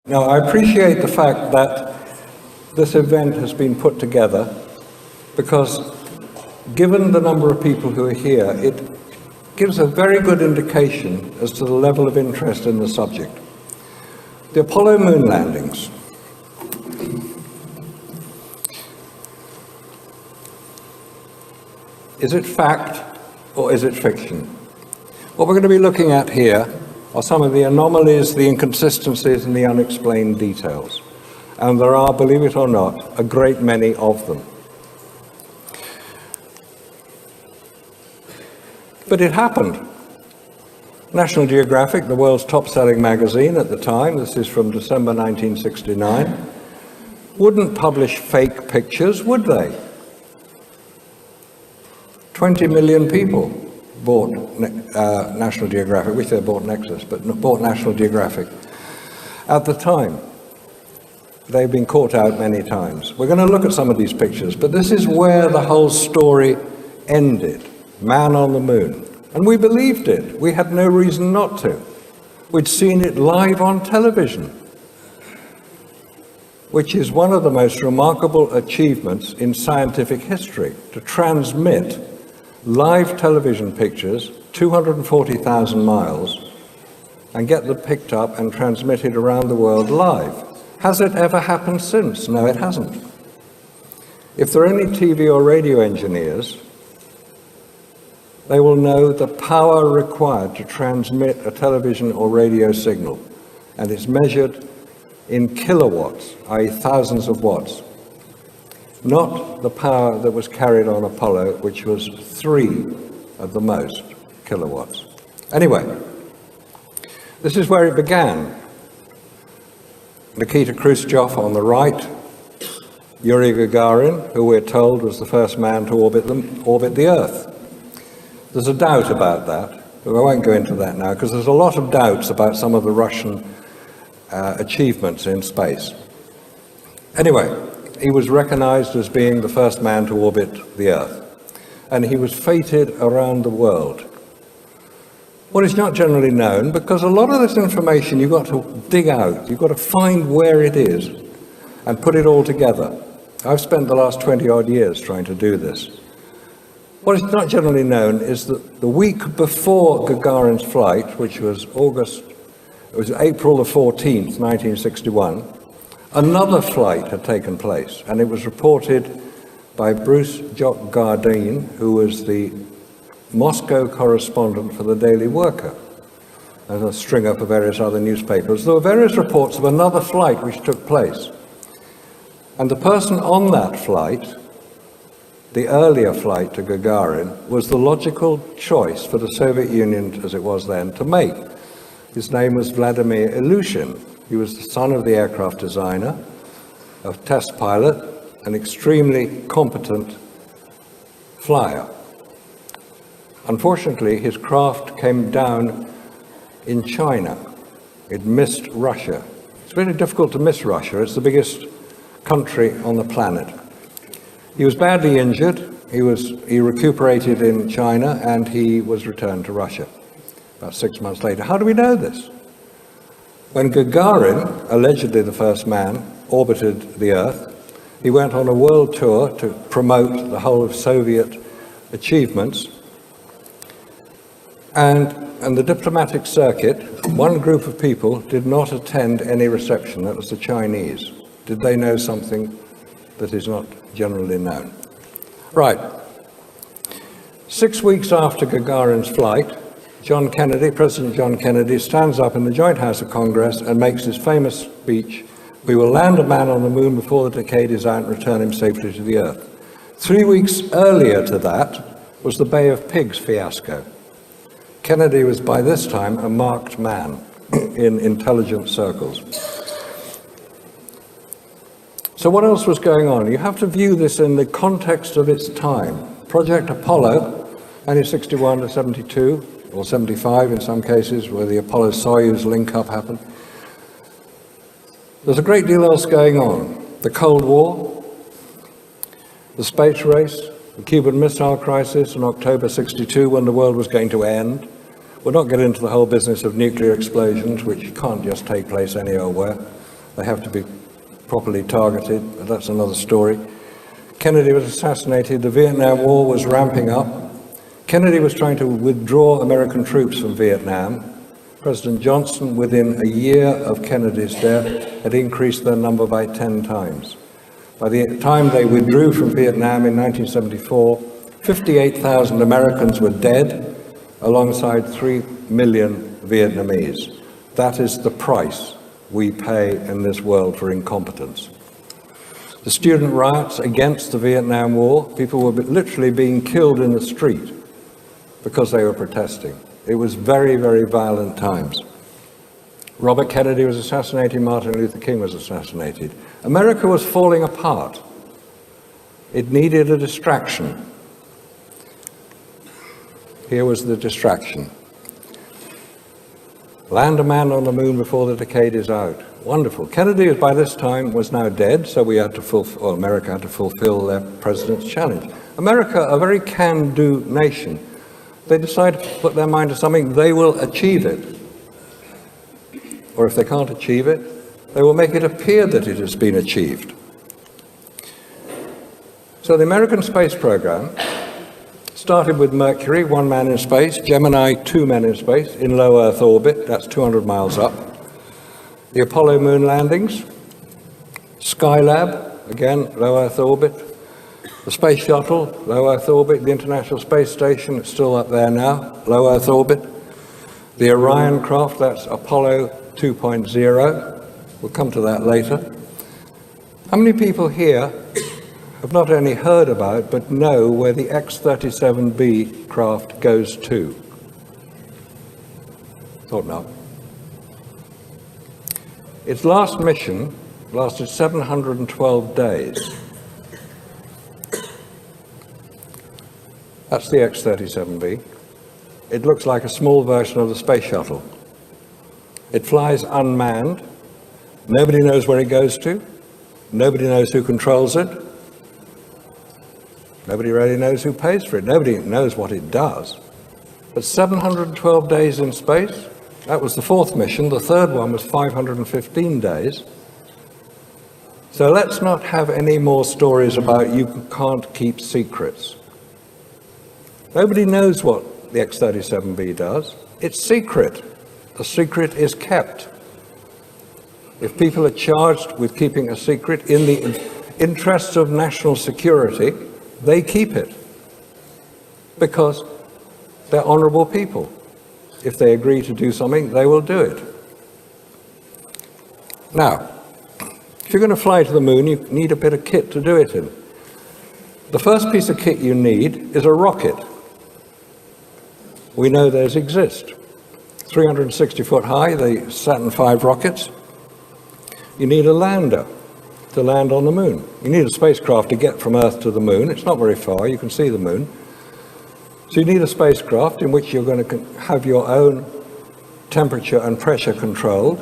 Now, I appreciate the fact that this event has been put together because, given the number of people who are here, it gives a very good indication as to the level of interest in the subject. The Apollo moon landings. Is it fact or is it fiction? What we're going to be looking at here are some of the anomalies, the inconsistencies, and the unexplained details. And there are, believe it or not, a great many of them. But it happened. National Geographic, the world's top-selling magazine at the time, this is from December 1969, wouldn't publish fake pictures, would they? 20 million people bought National Geographic. We say bought Nexus, but bought National Geographic. At the time, they've been caught out many times. We're going to look at some of these pictures, but this is where the whole story ended. Man on the moon. And we believed it. We had no reason not to. We'd seen it live on television, which is one of the most remarkable achievements in scientific history, to transmit live television pictures 240,000 miles and get them picked up and transmitted around the world live. Has it ever happened since? No, it hasn't. If there are any TV or radio engineers, they will know the power required to transmit a television or radio signal, and it's measured in kilowatts, i.e. thousands of watts. Not the power that was carried on Apollo, which was 3 at the most kilowatts. Anyway, this is where it began. Nikita Khrushchev on the right, Yuri Gagarin, who we're told was the first man to orbit the Earth. There's a doubt about that, but I won't go into that now, because there's a lot of doubts about some of the Russian achievements in space. Anyway, he was recognized as being the first man to orbit the Earth, and he was feted around the world. Well, it's not generally known, because a lot of this information you've got to dig out, you've got to find where it is and put it all together. I've spent the last 20-odd years trying to do this. What is not generally known is that the week before Gagarin's flight, which was April the 14th, 1961, another flight had taken place, and it was reported by Bruce Jock Gardine, who was the Moscow correspondent for the Daily Worker, and a stringer for various other newspapers. There were various reports of another flight which took place. And the person on that flight, the earlier flight to Gagarin, was the logical choice for the Soviet Union, as it was then, to make. His name was Vladimir Ilyushin. He was the son of the aircraft designer, a test pilot, an extremely competent flyer. Unfortunately, his craft came down in China. It missed Russia. It's very difficult to miss Russia. It's the biggest country on the planet. He was badly injured. He recuperated in China, and he was returned to Russia about 6 months later. How do we know this? When Gagarin, allegedly the first man, orbited the Earth, he went on a world tour to promote the whole of Soviet achievements. And the diplomatic circuit, one group of people did not attend any reception. That was the Chinese. Did they know something that is not generally known? Right. 6 weeks after Gagarin's flight, President John Kennedy, stands up in the Joint House of Congress and makes his famous speech, "We will land a man on the moon before the decade is out and return him safely to the Earth." 3 weeks earlier to that was the Bay of Pigs fiasco. Kennedy was by this time a marked man in intelligence circles. So what else was going on? You have to view this in the context of its time. Project Apollo, 1961 to 72, or 75 in some cases, where the Apollo-Soyuz link-up happened. There's a great deal else going on. The Cold War, the space race, the Cuban Missile Crisis in October 62, when the world was going to end. We'll not get into the whole business of nuclear explosions, which can't just take place any old where. They have to be properly targeted, but that's another story. Kennedy was assassinated. The Vietnam War was ramping up. Kennedy was trying to withdraw American troops from Vietnam. President Johnson, within a year of Kennedy's death, had increased their number by 10 times. By the time they withdrew from Vietnam in 1974, 58,000 Americans were dead, alongside 3 million Vietnamese. That is the price we pay in this world for incompetence. The student riots against the Vietnam War, people were literally being killed in the street because they were protesting. It was very, very violent times. Robert Kennedy was assassinated, Martin Luther King was assassinated. America was falling apart. It needed a distraction. Here was the distraction. Land a man on the moon before the decade is out. Wonderful. Kennedy, by this time, was now dead, so America had to fulfill their president's challenge. America, a very can-do nation, they decide to put their mind to something, they will achieve it. Or if they can't achieve it, they will make it appear that it has been achieved. So the American space program started with Mercury, 1 man in space, Gemini, 2 men in space, in low Earth orbit, that's 200 miles up. The Apollo moon landings, Skylab, again, low Earth orbit. The Space Shuttle, low Earth orbit. The International Space Station, it's still up there now, low Earth orbit. The Orion craft, that's Apollo 2.0. We'll come to that later. How many people here have not only heard about, but know where the X-37B craft goes to? Thought not. Its last mission lasted 712 days. That's the X-37B. It looks like a small version of the Space Shuttle. It flies unmanned. Nobody knows where it goes to. Nobody knows who controls it. Nobody really knows who pays for it. Nobody knows what it does. But 712 days in space, that was the 4th mission. The 3rd one was 515 days. So let's not have any more stories about you can't keep secrets. Nobody knows what the X-37B does. It's secret. The secret is kept. If people are charged with keeping a secret in the interests of national security, they keep it because they're honorable people. If they agree to do something, they will do it. Now, if you're going to fly to the moon, you need a bit of kit to do it in. The first piece of kit you need is a rocket. We know those exist. 360 foot high, the Saturn V rockets. You need a lander to land on the moon. You need a spacecraft to get from Earth to the moon. It's not very far, you can see the moon. So you need a spacecraft in which you're going to have your own temperature and pressure controlled,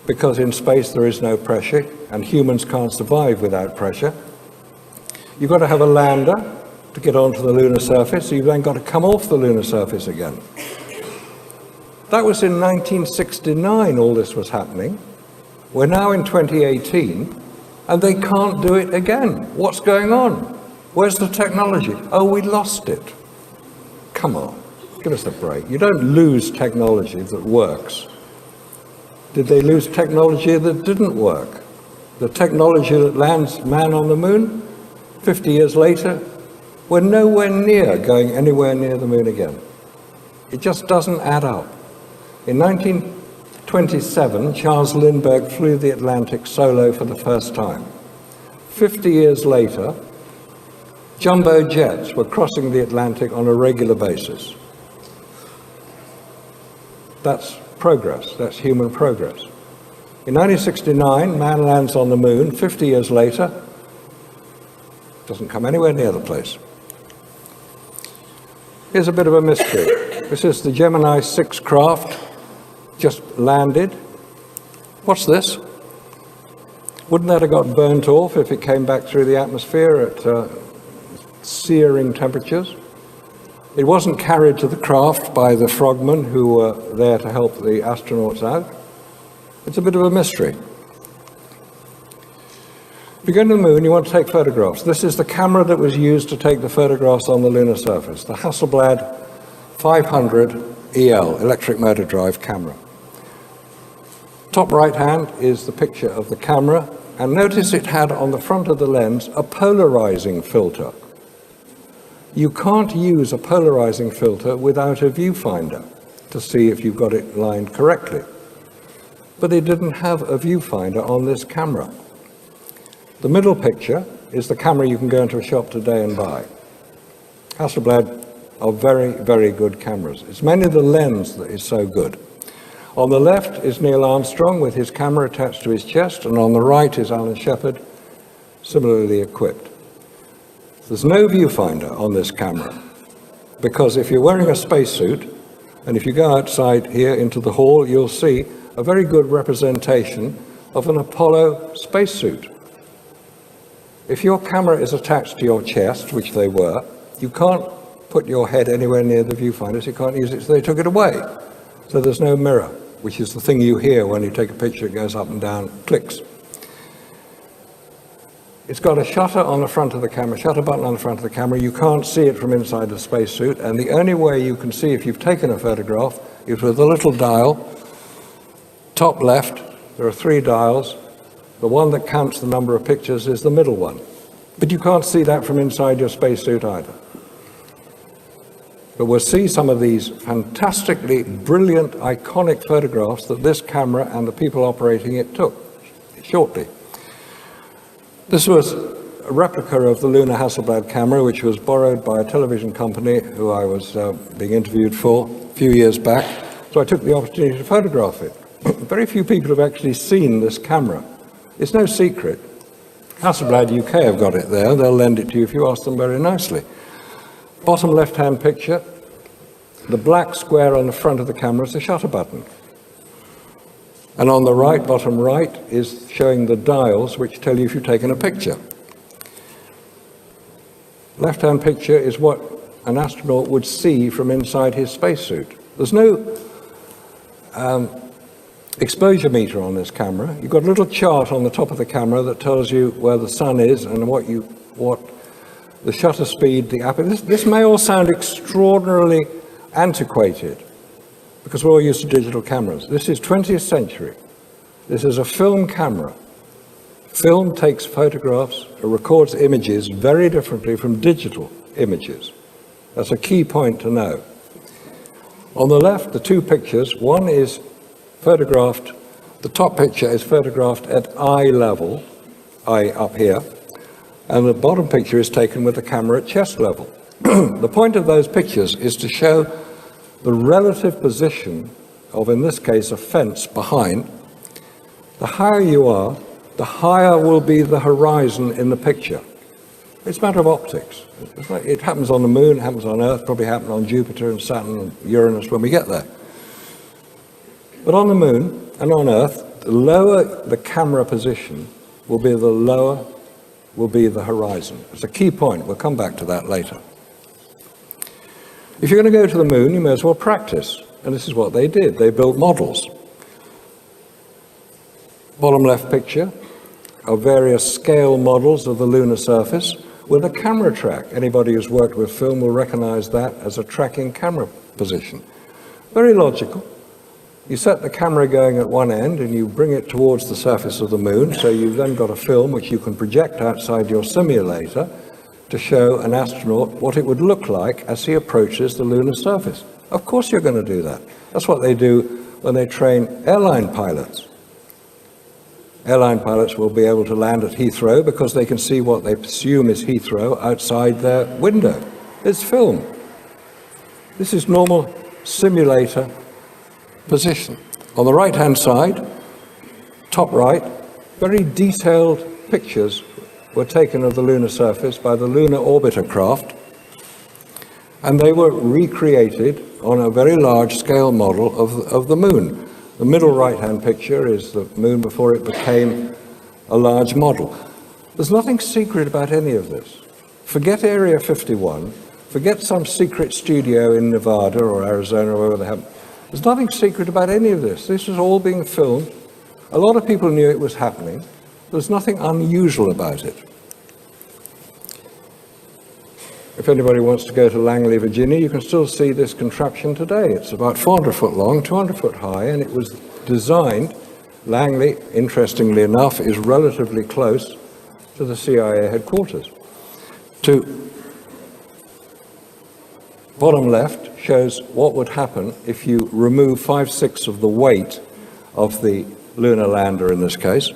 because in space there is no pressure and humans can't survive without pressure. You've got to have a lander to get onto the lunar surface, so you've then got to come off the lunar surface again. That was in 1969 all this was happening. We're now in 2018 and they can't do it again. What's going on? Where's the technology? Oh, we lost it. Come on, give us a break. You don't lose technology that works. Did they lose technology that didn't work? The technology that lands man on the moon, 50 years later, we're nowhere near going anywhere near the moon again. It just doesn't add up. In 1927, Charles Lindbergh flew the Atlantic solo for the first time. 50 years later, jumbo jets were crossing the Atlantic on a regular basis. That's progress, that's human progress. In 1969, man lands on the moon. 50 years later, doesn't come anywhere near the place. Here's a bit of a mystery. This is the Gemini 6 craft, just landed. What's this? Wouldn't that have got burnt off if it came back through the atmosphere at searing temperatures? It wasn't carried to the craft by the frogmen who were there to help the astronauts out. It's a bit of a mystery. If you go to the moon, you want to take photographs. This is the camera that was used to take the photographs on the lunar surface, the Hasselblad 500 EL, electric motor drive camera. Top right hand is the picture of the camera, and notice it had on the front of the lens a polarizing filter. You can't use a polarizing filter without a viewfinder to see if you've got it lined correctly. But they didn't have a viewfinder on this camera. The middle picture is the camera you can go into a shop today and buy. Hasselblad are very, very good cameras. It's mainly the lens that is so good. On the left is Neil Armstrong with his camera attached to his chest, and on the right is Alan Shepard, similarly equipped. There's no viewfinder on this camera, because if you're wearing a spacesuit, and if you go outside here into the hall, you'll see a very good representation of an Apollo spacesuit. If your camera is attached to your chest, which they were, you can't put your head anywhere near the viewfinder, so you can't use it, so they took it away. So there's no mirror, which is the thing you hear when you take a picture, it goes up and down, clicks. It's got a shutter on the front of the camera, shutter button on the front of the camera. You can't see it from inside the spacesuit, and the only way you can see if you've taken a photograph is with a little dial. Top left, there are 3 dials. The one that counts the number of pictures is the middle one. But you can't see that from inside your spacesuit either. But we'll see some of these fantastically brilliant, iconic photographs that this camera and the people operating it took shortly. This was a replica of the Lunar Hasselblad camera, which was borrowed by a television company who I was being interviewed for a few years back. So I took the opportunity to photograph it. Very few people have actually seen this camera. It's no secret. Hasselblad UK have got it there. They'll lend it to you if you ask them very nicely. Bottom left-hand picture, the black square on the front of the camera is the shutter button. And on the right, bottom right, is showing the dials which tell you if you've taken a picture. Left-hand picture is what an astronaut would see from inside his spacesuit. There's no exposure meter on this camera. You've got a little chart on the top of the camera that tells you where the sun is and what the shutter speed, the aperture. This may all sound extraordinarily antiquated because we're all used to digital cameras. This is 20th century. This is a film camera. Film takes photographs, it records images very differently from digital images. That's a key point to know. On the left, the 2 pictures, one is photographed, the top picture is photographed at eye level, eye up here, and the bottom picture is taken with the camera at chest level. The point of those pictures is to show the relative position of, in this case, a fence behind. The higher you are, the higher will be the horizon in the picture. It's a matter of optics. It happens on the moon, it happens on Earth, probably happen on Jupiter and Saturn and Uranus when we get there. But on the moon and on Earth, the lower the camera position will be, the lower will be the horizon. It's a key point. We'll come back to that later. If you're going to go to the moon, you may as well practice. And this is what they did. They built models. Bottom left picture are various scale models of the lunar surface with a camera track. Anybody who's worked with film will recognize that as a tracking camera position. Very logical. You set the camera going at one end and you bring it towards the surface of the moon, so you've then got a film which you can project outside your simulator to show an astronaut what it would look like as he approaches the lunar surface. Of course you're going to do that. That's what they do when they train airline pilots. Airline pilots will be able to land at Heathrow because they can see what they assume is Heathrow outside their window. It's film. This is normal simulator position. On the right-hand side, top right, very detailed pictures were taken of the lunar surface by the Lunar Orbiter craft, and they were recreated on a very large-scale model of the moon. The middle right-hand picture is the moon before it became a large model. There's nothing secret about any of this. Forget Area 51, forget some secret studio in Nevada or Arizona or wherever they have. There's nothing secret about any of this. This was all being filmed. A lot of people knew it was happening. There's nothing unusual about it. If anybody wants to go to Langley, Virginia, you can still see this contraption today. It's about 400 foot long, 200 foot high, and it was designed, Langley, interestingly enough, is relatively close to the CIA headquarters. Bottom left shows what would happen if you remove 5/6 of the weight of the lunar lander in this case,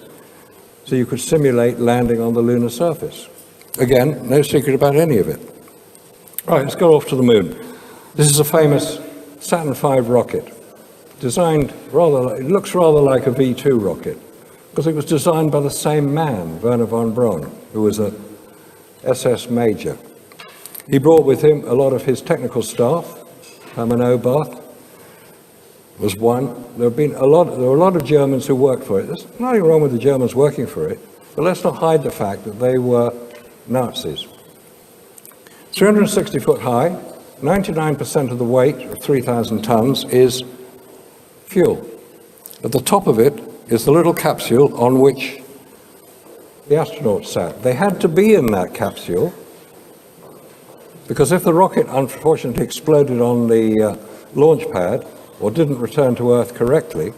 so you could simulate landing on the lunar surface. Again, no secret about any of it. All right, let's go off to the moon. This is a famous Saturn V rocket, designed it looks rather like a V2 rocket, because it was designed by the same man, Werner von Braun, who was a SS major. He brought with him a lot of his technical staff. Hermann Oberth was one. There were a lot of Germans who worked for it. There's nothing wrong with the Germans working for it, but let's not hide the fact that they were Nazis. 360 foot high, 99% of the weight of 3,000 tons is fuel. At the top of it is the little capsule on which the astronauts sat. They had to be in that capsule, because if the rocket unfortunately exploded on the launch pad or didn't return to Earth correctly,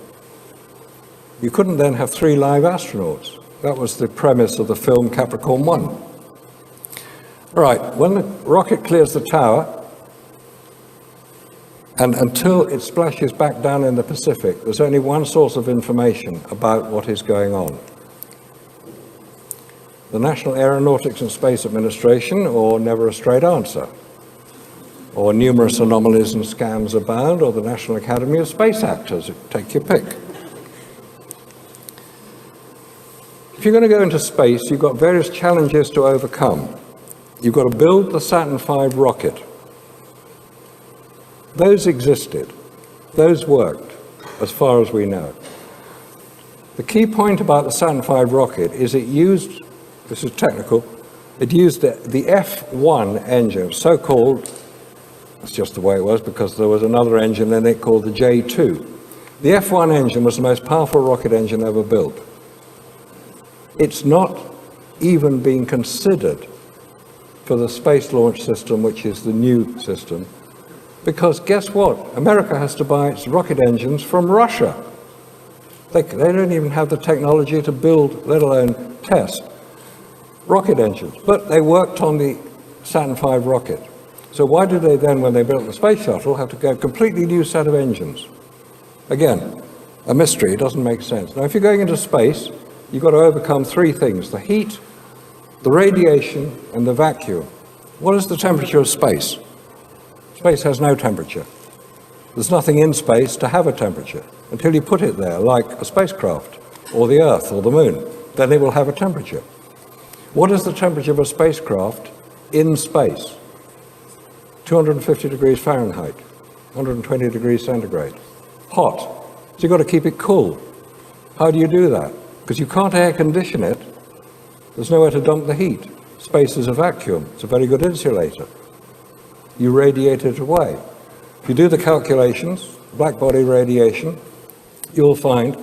you couldn't then have 3 live astronauts. That was the premise of the film Capricorn 1. All right, when the rocket clears the tower, and until it splashes back down in the Pacific, there's only one source of information about what is going on. The National Aeronautics and Space Administration, or Never a Straight Answer, or Numerous Anomalies and Scams Abound, or the National Academy of Space Actors. Take your pick. If you're going to go into space, you've got various challenges to overcome. You've got to build the Saturn V rocket. Those existed. Those worked, as far as we know. The key point about the Saturn V rocket is it used, this is technical, it used the F1 engine, so-called, that's just the way it was because there was another engine in it called the J2. The F1 engine was the most powerful rocket engine ever built. It's not even being considered for the Space Launch System, which is the new system, because guess what? America has to buy its rocket engines from Russia. They don't even have the technology to build, let alone test, rocket engines. But they worked on the Saturn V rocket. So why did they then, when they built the space shuttle, have to go a completely new set of engines? Again, a mystery. It doesn't make sense. Now, if you're going into space, you've got to overcome 3 things: the heat, the radiation, and the vacuum. What is the temperature of space? Space has no temperature. There's nothing in space to have a temperature until you put it there, like a spacecraft, or the Earth, or the Moon. Then it will have a temperature. What is the temperature of a spacecraft in space? 250 degrees Fahrenheit, 120 degrees centigrade. Hot. So you've got to keep it cool. How do you do that? Because you can't air condition it. There's nowhere to dump the heat. Space is a vacuum. It's a very good insulator. You radiate it away. If you do the calculations, black body radiation, you'll find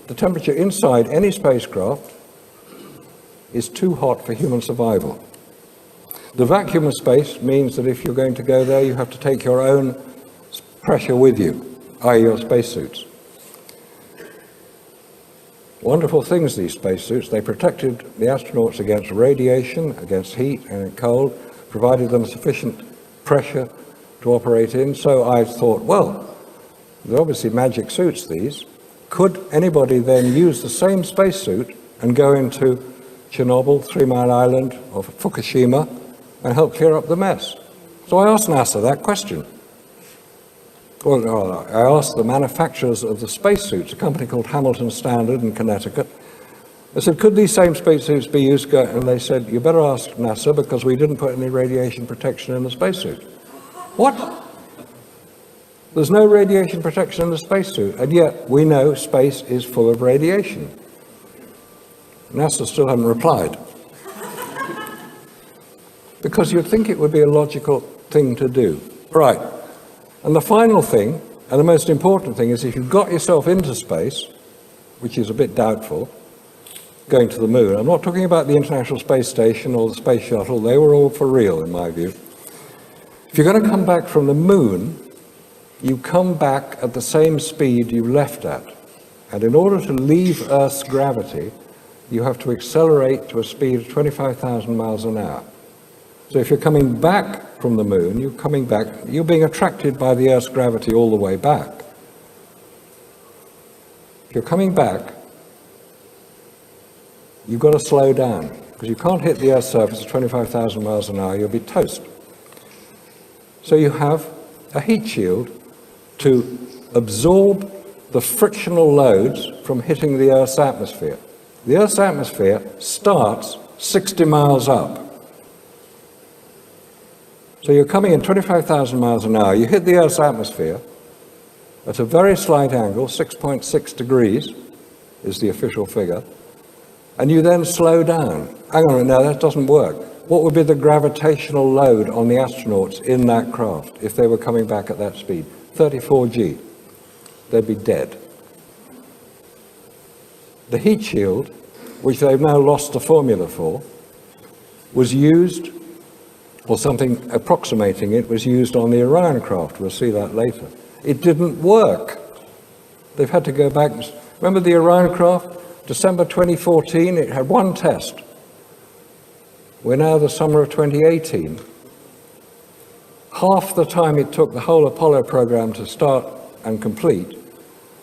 the temperature inside any spacecraft is too hot for human survival. The vacuum of space means that if you're going to go there, you have to take your own pressure with you, i.e. your spacesuits. Wonderful things, these spacesuits. They protected the astronauts against radiation, against heat and cold, provided them sufficient pressure to operate in. So I thought, well, they're obviously magic suits, these. Could anybody then use the same spacesuit and go into Chernobyl, 3 Mile Island, or Fukushima, and help clear up the mess? So I asked NASA that question. Well, I asked the manufacturers of the spacesuits, a company called Hamilton Standard in Connecticut. I said, could these same spacesuits be used? And they said, you better ask NASA, because we didn't put any radiation protection in the spacesuit. What? There's no radiation protection in the spacesuit, and yet we know space is full of radiation. NASA still haven't replied. Because you'd think it would be a logical thing to do. Right. And the final thing, and the most important thing, is if you've got yourself into space, which is a bit doubtful, going to the moon. I'm not talking about the International Space Station or the Space Shuttle. They were all for real, in my view. If you're going to come back from the moon, you come back at the same speed you left at. And in order to leave Earth's gravity, you have to accelerate to a speed of 25,000 miles an hour. So if you're coming back from the moon, you're being attracted by the Earth's gravity all the way back. If you're coming back, you've got to slow down, because you can't hit the Earth's surface at 25,000 miles an hour, you'll be toast. So you have a heat shield to absorb the frictional loads from hitting the Earth's atmosphere. The Earth's atmosphere starts 60 miles up. So you're coming in 25,000 miles an hour, you hit the Earth's atmosphere at a very slight angle, 6.6 degrees is the official figure, and you then slow down. Hang on a minute, now that doesn't work. What would be the gravitational load on the astronauts in that craft if they were coming back at that speed? 34 G. They'd be dead. The heat shield, which they've now lost the formula for, was used, or something approximating it, was used on the Orion craft. We'll see that later. It didn't work. They've had to go back. Remember the Orion craft? December 2014, it had one test. We're now the summer of 2018. Half the time it took the whole Apollo program to start and complete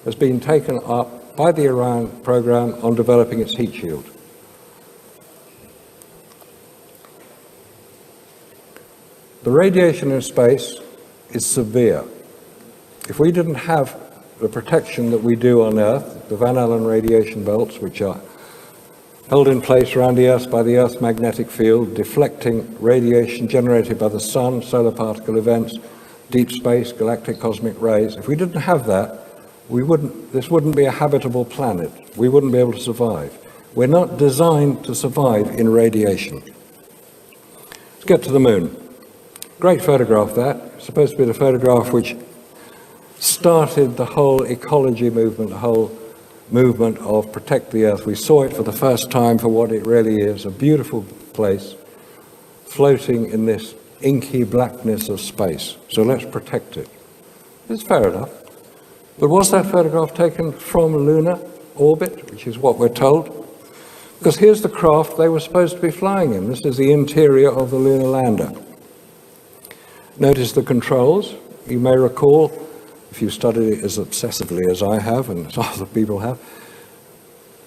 has been taken up by the Orion program on developing its heat shield. The radiation in space is severe. If we didn't have the protection that we do on Earth, the Van Allen radiation belts, which are held in place around the Earth by the Earth's magnetic field, deflecting radiation generated by the sun, solar particle events, deep space, galactic cosmic rays. If we didn't have that, this wouldn't be a habitable planet. We wouldn't be able to survive. We're not designed to survive in radiation. Let's get to the moon. Great photograph that. It's supposed to be the photograph which started the whole ecology movement, the whole movement of protect the Earth. We saw it for the first time for what it really is, a beautiful place floating in this inky blackness of space. So let's protect it. It's fair enough. But was that photograph taken from lunar orbit, which is what we're told? Because here's the craft they were supposed to be flying in. This is the interior of the lunar lander. Notice the controls. You may recall, if you studied it as obsessively as I have and as other people have,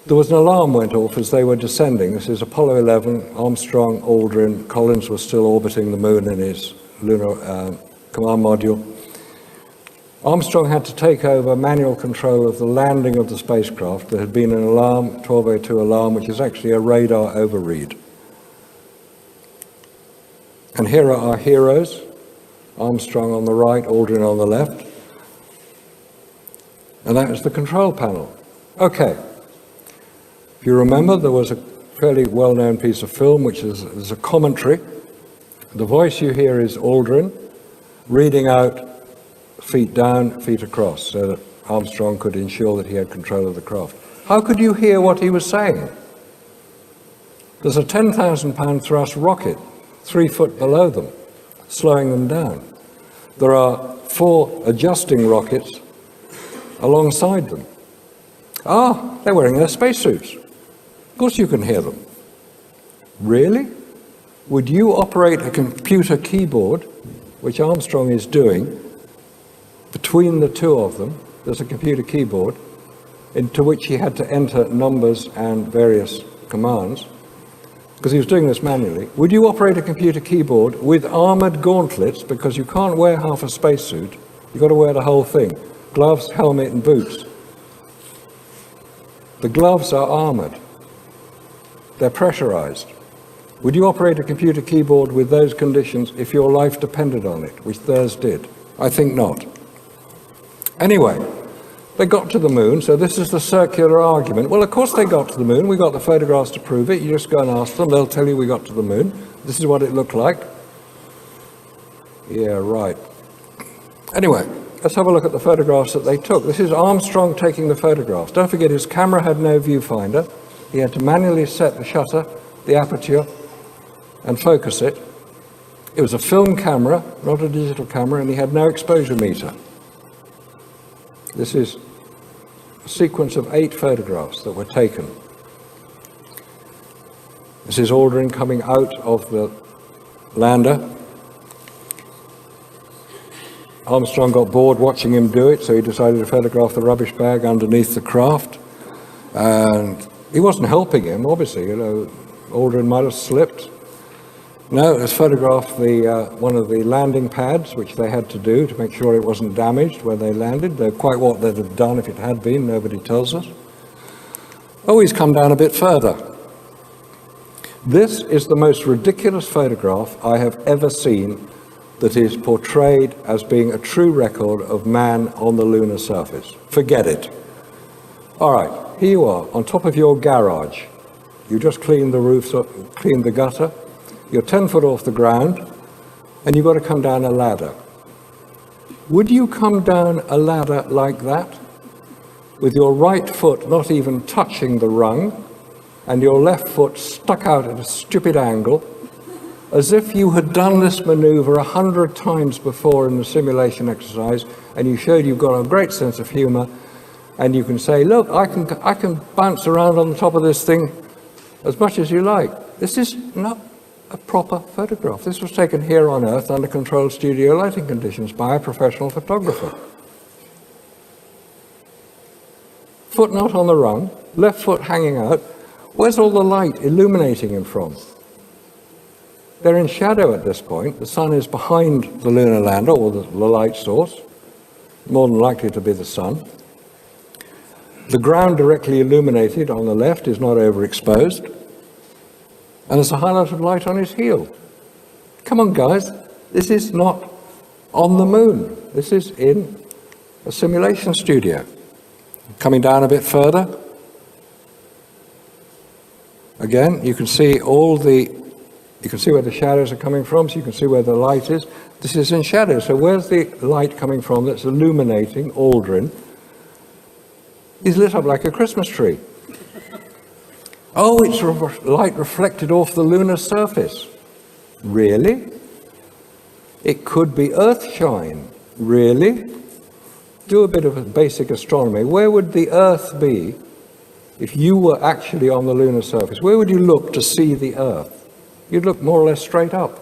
there was an alarm went off as they were descending. This is Apollo 11, Armstrong, Aldrin, Collins was still orbiting the moon in his lunar command module. Armstrong had to take over manual control of the landing of the spacecraft. There had been an alarm, 1202 alarm, which is actually a radar overread. And here are our heroes, Armstrong on the right, Aldrin on the left. And that was the control panel. Okay. If you remember, there was a fairly well-known piece of film, which is a commentary. The voice you hear is Aldrin reading out feet down, feet across, so that Armstrong could ensure that he had control of the craft. How could you hear what he was saying? There's a 10,000-pound thrust rocket 3 foot below them, slowing them down. There are 4 adjusting rockets alongside them. Ah, they're wearing their spacesuits. Of course you can hear them. Really? Would you operate a computer keyboard, which Armstrong is doing, between the two of them? There's a computer keyboard into which he had to enter numbers and various commands, because he was doing this manually. Would you operate a computer keyboard with armored gauntlets, because you can't wear half a spacesuit, you've got to wear the whole thing, gloves, helmet and boots. The gloves are armored. They're pressurized. Would you operate a computer keyboard with those conditions if your life depended on it, which theirs did? I think not. Anyway, they got to the moon, so this is the circular argument. Well, of course they got to the moon. We got the photographs to prove it. You just go and ask them. They'll tell you we got to the moon. This is what it looked like. Yeah, right. Anyway, let's have a look at the photographs that they took. This is Armstrong taking the photographs. Don't forget, his camera had no viewfinder. he had to manually set the shutter, the aperture, and focus it. It was a film camera, not a digital camera, and he had no exposure meter. This is a sequence of 8 photographs that were taken. This is Aldrin coming out of the lander. Armstrong got bored watching him do it, so he decided to photograph the rubbish bag underneath the craft. And he wasn't helping him, obviously. Aldrin might have slipped. No, let's photograph one of the landing pads, which they had to do to make sure it wasn't damaged when they landed. They're quite what they'd have done if it had been, nobody tells us. Oh, he's come down a bit further. This is the most ridiculous photograph I have ever seen that is portrayed as being a true record of man on the lunar surface. Forget it. All right, here you are, on top of your garage. You just cleaned the roof, cleaned the gutter. You're 10 foot off the ground, and you've got to come down a ladder. Would you come down a ladder like that, with your right foot not even touching the rung, and your left foot stuck out at a stupid angle, as if you had done this maneuver 100 times before in the simulation exercise, and you showed you've got a great sense of humor, and you can say, look, I can bounce around on the top of this thing as much as you like. This is not a proper photograph. This was taken here on Earth under controlled studio lighting conditions by a professional photographer. Foot not on the rung, left foot hanging out. Where's all the light illuminating him from? They're in shadow at this point. The sun is behind the lunar lander, or the light source, more than likely to be the sun. The ground directly illuminated on the left is not overexposed. And there's a highlight of light on his heel. Come on, guys. This is not on the moon. This is in a simulation studio. Coming down a bit further. Again, you can see where the shadows are coming from, so you can see where the light is. This is in shadow, so where's the light coming from that's illuminating Aldrin? He's lit up like a Christmas tree. Oh, it's light reflected off the lunar surface. Really? It could be Earthshine. Really? Do a bit of basic astronomy. Where would the Earth be if you were actually on the lunar surface? Where would you look to see the Earth? You'd look more or less straight up,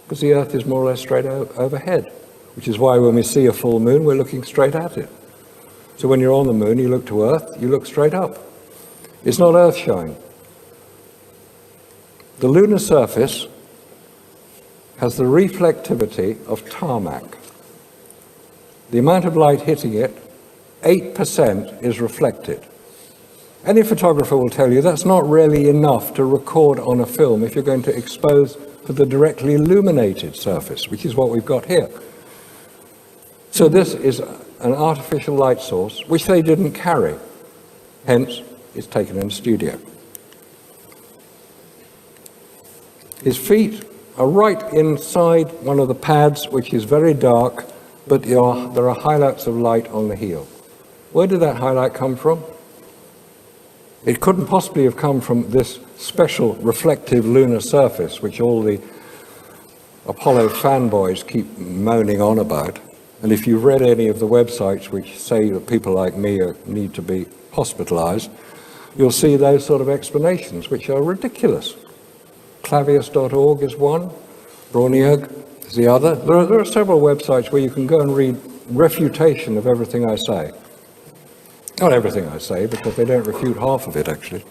because the Earth is more or less straight overhead, which is why when we see a full moon, we're looking straight at it. So when you're on the moon, you look to Earth, you look straight up. It's not Earthshine. The lunar surface has the reflectivity of tarmac. The amount of light hitting it, 8% is reflected. Any photographer will tell you that's not really enough to record on a film if you're going to expose for the directly illuminated surface, which is what we've got here. So this is an artificial light source, which they didn't carry. Hence, it's taken in the studio. His feet are right inside one of the pads, which is very dark, but there are highlights of light on the heel. Where did that highlight come from? It couldn't possibly have come from this special reflective lunar surface, which all the Apollo fanboys keep moaning on about. And if you've read any of the websites which say that people like me need to be hospitalized, you'll see those sort of explanations, which are ridiculous. Clavius.org is one, Brauniag is the other. There are several websites where you can go and read refutation of everything I say. Not everything I say, because they don't refute half of it, actually.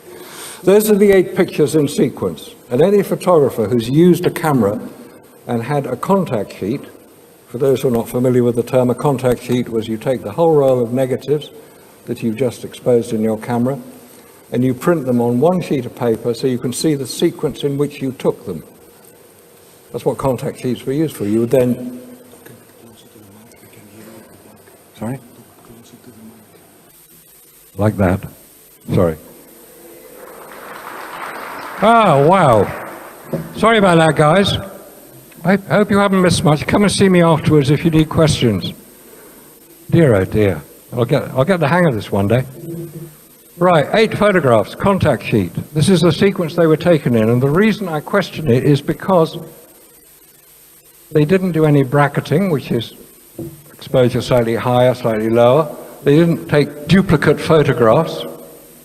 Those are the 8 pictures in sequence. And any photographer who's used a camera and had a contact sheet, for those who are not familiar with the term, a contact sheet was you take the whole row of negatives that you've just exposed in your camera, and you print them on one sheet of paper so you can see the sequence in which you took them. That's what contact sheets were used for. You would then... Sorry? Like that. Sorry. Oh, wow. Sorry about that, guys. I hope you haven't missed much. Come and see me afterwards if you need questions. Dear, oh dear. I'll get the hang of this one day. Right, 8 photographs, contact sheet. This is the sequence they were taken in, and the reason I question it is because they didn't do any bracketing, which is exposure slightly higher, slightly lower. They didn't take duplicate photographs,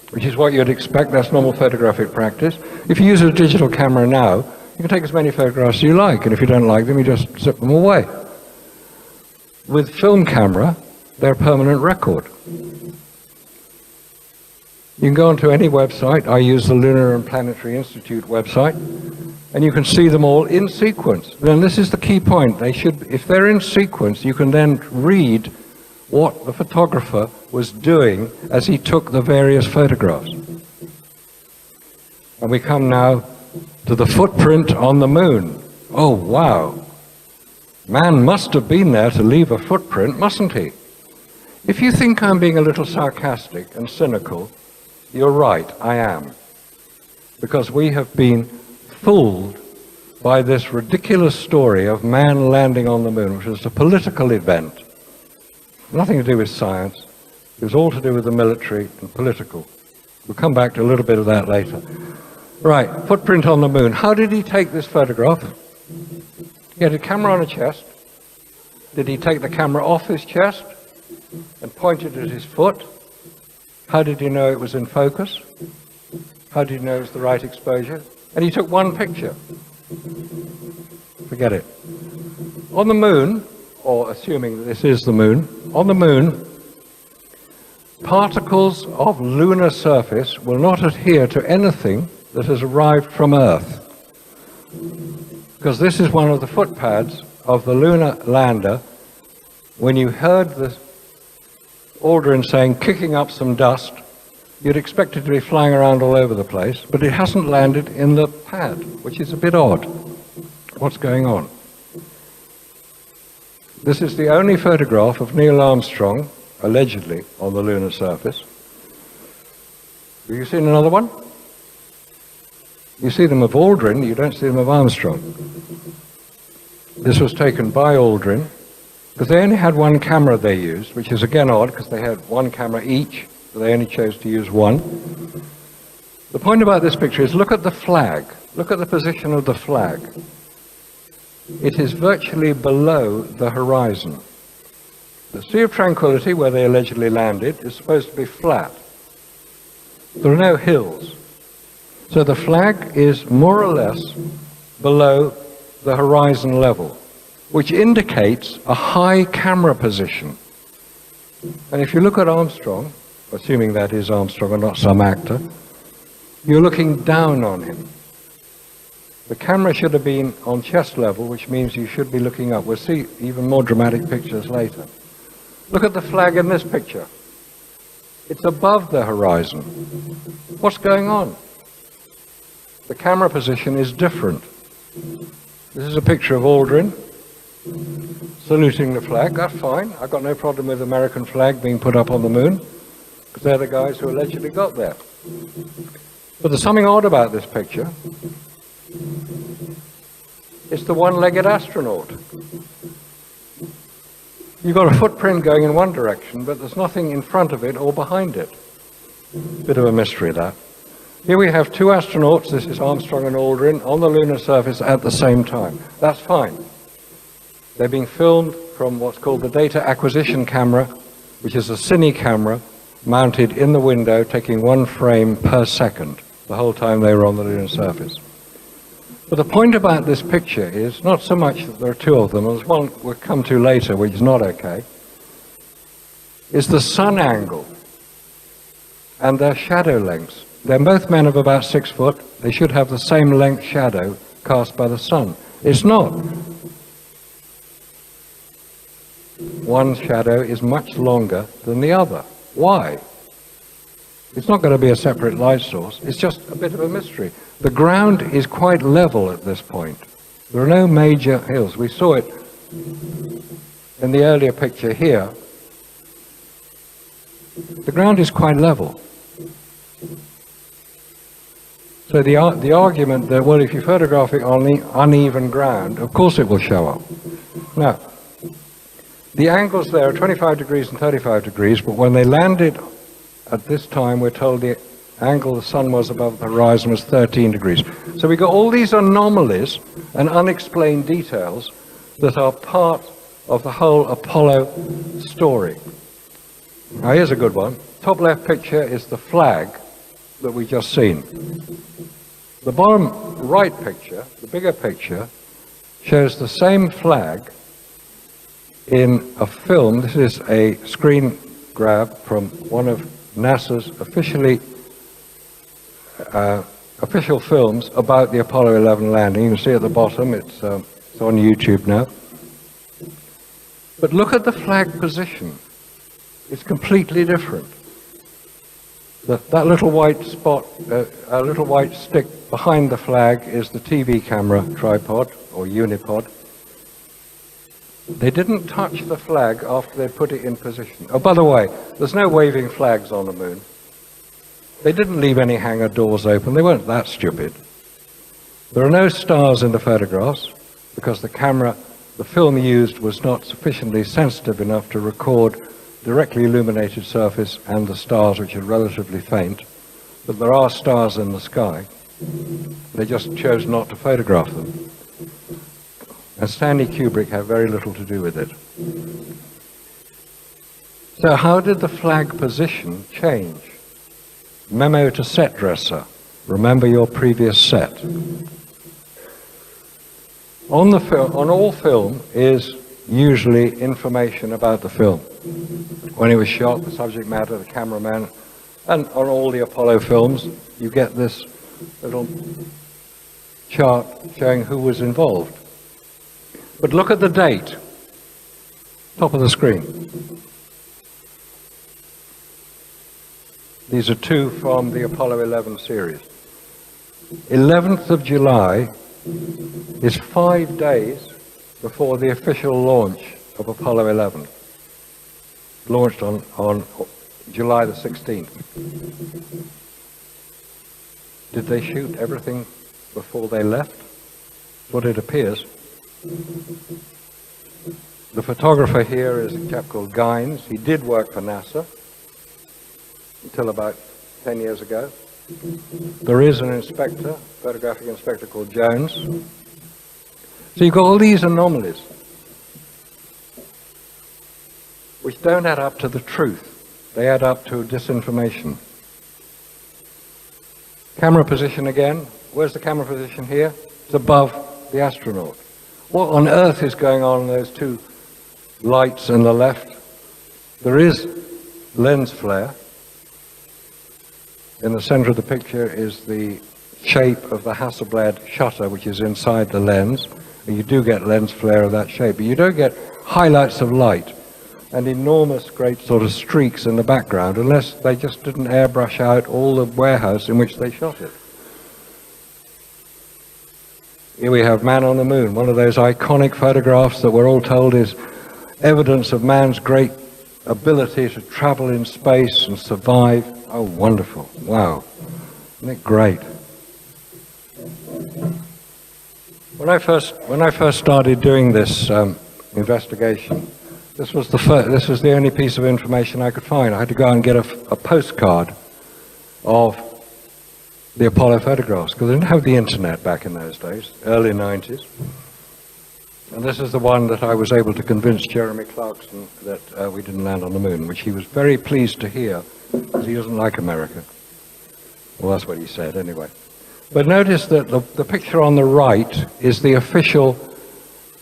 which is what you'd expect. That's normal photographic practice. If you use a digital camera now, you can take as many photographs as you like, and if you don't like them, you just zip them away. With film camera, they're a permanent record. You can go onto any website. I use the Lunar and Planetary Institute website, and you can see them all in sequence. Then this is the key point. They should, if they're in sequence, you can then read what the photographer was doing as he took the various photographs. And we come now to the footprint on the moon. Oh, wow. Man must have been there to leave a footprint, mustn't he? If you think I'm being a little sarcastic and cynical, you're right, I am. Because we have been fooled by this ridiculous story of man landing on the moon, which was a political event. Nothing to do with science. It was all to do with the military and political. We'll come back to a little bit of that later. Right, footprint on the moon. How did he take this photograph? He had a camera on a chest. Did he take the camera off his chest and point it at his foot? How did he know it was in focus? How did he know it was the right exposure? And he took one picture. Forget it. On the moon, or assuming that this is the moon, on the moon, particles of lunar surface will not adhere to anything that has arrived from Earth. Because this is one of the footpads of the lunar lander. When you heard the Aldrin saying, kicking up some dust, you'd expect it to be flying around all over the place, but it hasn't landed in the pad, which is a bit odd. What's going on? This is the only photograph of Neil Armstrong, allegedly, on the lunar surface. Have you seen another one? You see them of Aldrin, you don't see them of Armstrong. This was taken by Aldrin, because they only had one camera they used, which is again odd, because they had one camera each, but they only chose to use one. The point about this picture is look at the flag. Look at the position of the flag. It is virtually below the horizon. The Sea of Tranquility, where they allegedly landed, is supposed to be flat. There are no hills. So the flag is more or less below the horizon level, which indicates a high camera position. And if you look at Armstrong, assuming that is Armstrong and not some actor, you're looking down on him. The camera should have been on chest level, which means you should be looking up. We'll see even more dramatic pictures later. Look at the flag in this picture. It's above the horizon. What's going on? The camera position is different. This is a picture of Aldrin saluting the flag. That's fine. I've got no problem with the American flag being put up on the moon, because they're the guys who allegedly got there. But there's something odd about this picture. It's the one-legged astronaut. You've got a footprint going in one direction, but there's nothing in front of it or behind it. Bit of a mystery, that. Here we have two astronauts, this is Armstrong and Aldrin, on the lunar surface at the same time. That's fine. They're being filmed from what's called the data acquisition camera, which is a cine camera mounted in the window, taking one frame per second, the whole time they were on the lunar surface. But the point about this picture is not so much that there are two of them, there's one we'll come to later, which is not okay, is the sun angle and their shadow lengths. They're both men of about 6 foot. They should have the same length shadow cast by the sun. It's not. One shadow is much longer than the other. Why? It's not going to be a separate light source. It's just a bit of a mystery. The ground is quite level at this point. There are no major hills. We saw it in the earlier picture here. The ground is quite level. So the argument that, well, if you photograph it on the uneven ground, of course it will show up. Now, the angles there are 25 degrees and 35 degrees, but when they landed At this time, we're told the angle the sun was above the horizon was 13 degrees. So we got all these anomalies and unexplained details that are part of the whole Apollo story. Now here's a good one. Top left picture is the flag that we just seen. The bottom right picture, the bigger picture, shows the same flag in a film. This is a screen grab from one of NASA's official films about the Apollo 11 landing. You can see at the bottom, it's on YouTube now. But look at the flag position. It's completely different. That little white spot, a little white stick behind the flag is the TV camera tripod or unipod. They didn't touch the flag after they put it in position. Oh, by the way, there's no waving flags on the moon. They didn't leave any hangar doors open. They weren't that stupid. There are no stars in the photographs because the film used was not sufficiently sensitive enough to record directly illuminated surface and the stars, which are relatively faint. But there are stars in the sky. They just chose not to photograph them. And Stanley Kubrick had very little to do with it. So how did the flag position change? Memo to set dresser. Remember your previous set. On all film is usually information about the film. When it was shot, the subject matter, the cameraman, and on all the Apollo films, you get this little chart showing who was involved. But look at the date, top of the screen. These are two from the Apollo 11 series. 11th of July is 5 days before the official launch of Apollo 11. Launched on July the 16th. Did they shoot everything before they left? That's what it appears. The photographer here is a chap called Gynes. He did work for NASA until about 10 years ago. There is an inspector, photographic inspector called Jones. So you've got all these anomalies which don't add up to the truth. They add up to disinformation. Camera position again. Where's the camera position here? It's above the astronaut. What on earth is going on in those two lights on the left? There is lens flare. In the center of the picture is the shape of the Hasselblad shutter, which is inside the lens. And you do get lens flare of that shape, but you don't get highlights of light and enormous great sort of streaks in the background unless they just didn't airbrush out all the warehouse in which they shot it. Here we have Man on the Moon, one of those iconic photographs that we're all told is evidence of man's great ability to travel in space and survive. Oh, wonderful. Wow. Isn't it great? When I first started doing this investigation, this was the only piece of information I could find. I had to go and get a postcard of the Apollo photographs, because they didn't have the internet back in those days, early 90s. And this is the one that I was able to convince Jeremy Clarkson that we didn't land on the moon, which he was very pleased to hear, because he doesn't like America. Well, that's what he said anyway. But notice that the picture on the right is the official,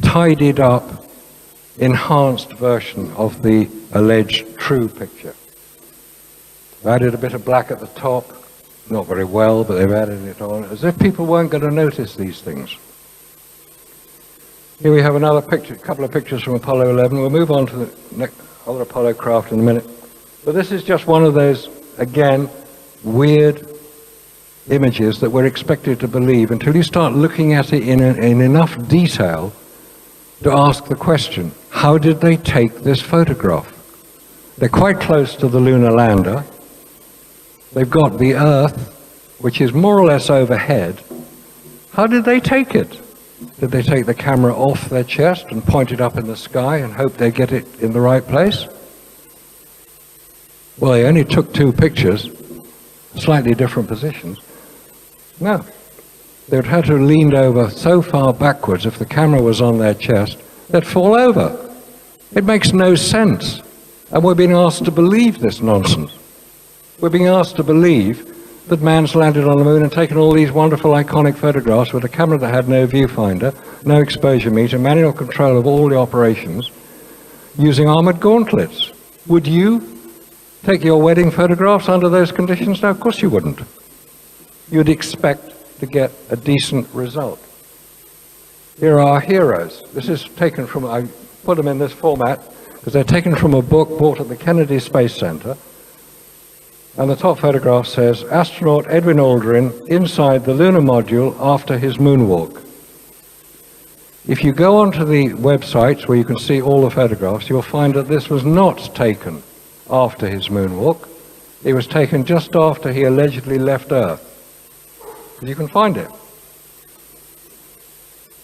tidied up, enhanced version of the alleged true picture. I added a bit of black at the top. Not very well, but they've added it on, as if people weren't going to notice these things. Here we have another picture, a couple of pictures from Apollo 11. We'll move on to the next other Apollo craft in a minute. But this is just one of those, again, weird images that we're expected to believe until you start looking at it in enough detail to ask the question, how did they take this photograph? They're quite close to the lunar lander. They've got the Earth, which is more or less overhead. How did they take it? Did they take the camera off their chest and point it up in the sky and hope they get it in the right place? Well, they only took 2 pictures, slightly different positions. No. They'd had to have leaned over so far backwards, if the camera was on their chest, they'd fall over. It makes no sense. And we're being asked to believe this nonsense. We're being asked to believe that man's landed on the moon and taken all these wonderful iconic photographs with a camera that had no viewfinder, no exposure meter, manual control of all the operations, using armored gauntlets. Would you take your wedding photographs under those conditions? No, of course you wouldn't. You'd expect to get a decent result. Here are our heroes. This is taken from, I put them in this format because they're taken from a book bought at the Kennedy Space Center. And the top photograph says, astronaut Edwin Aldrin inside the lunar module after his moonwalk. If you go onto the websites where you can see all the photographs, you'll find that this was not taken after his moonwalk. It was taken just after he allegedly left Earth. You can find it.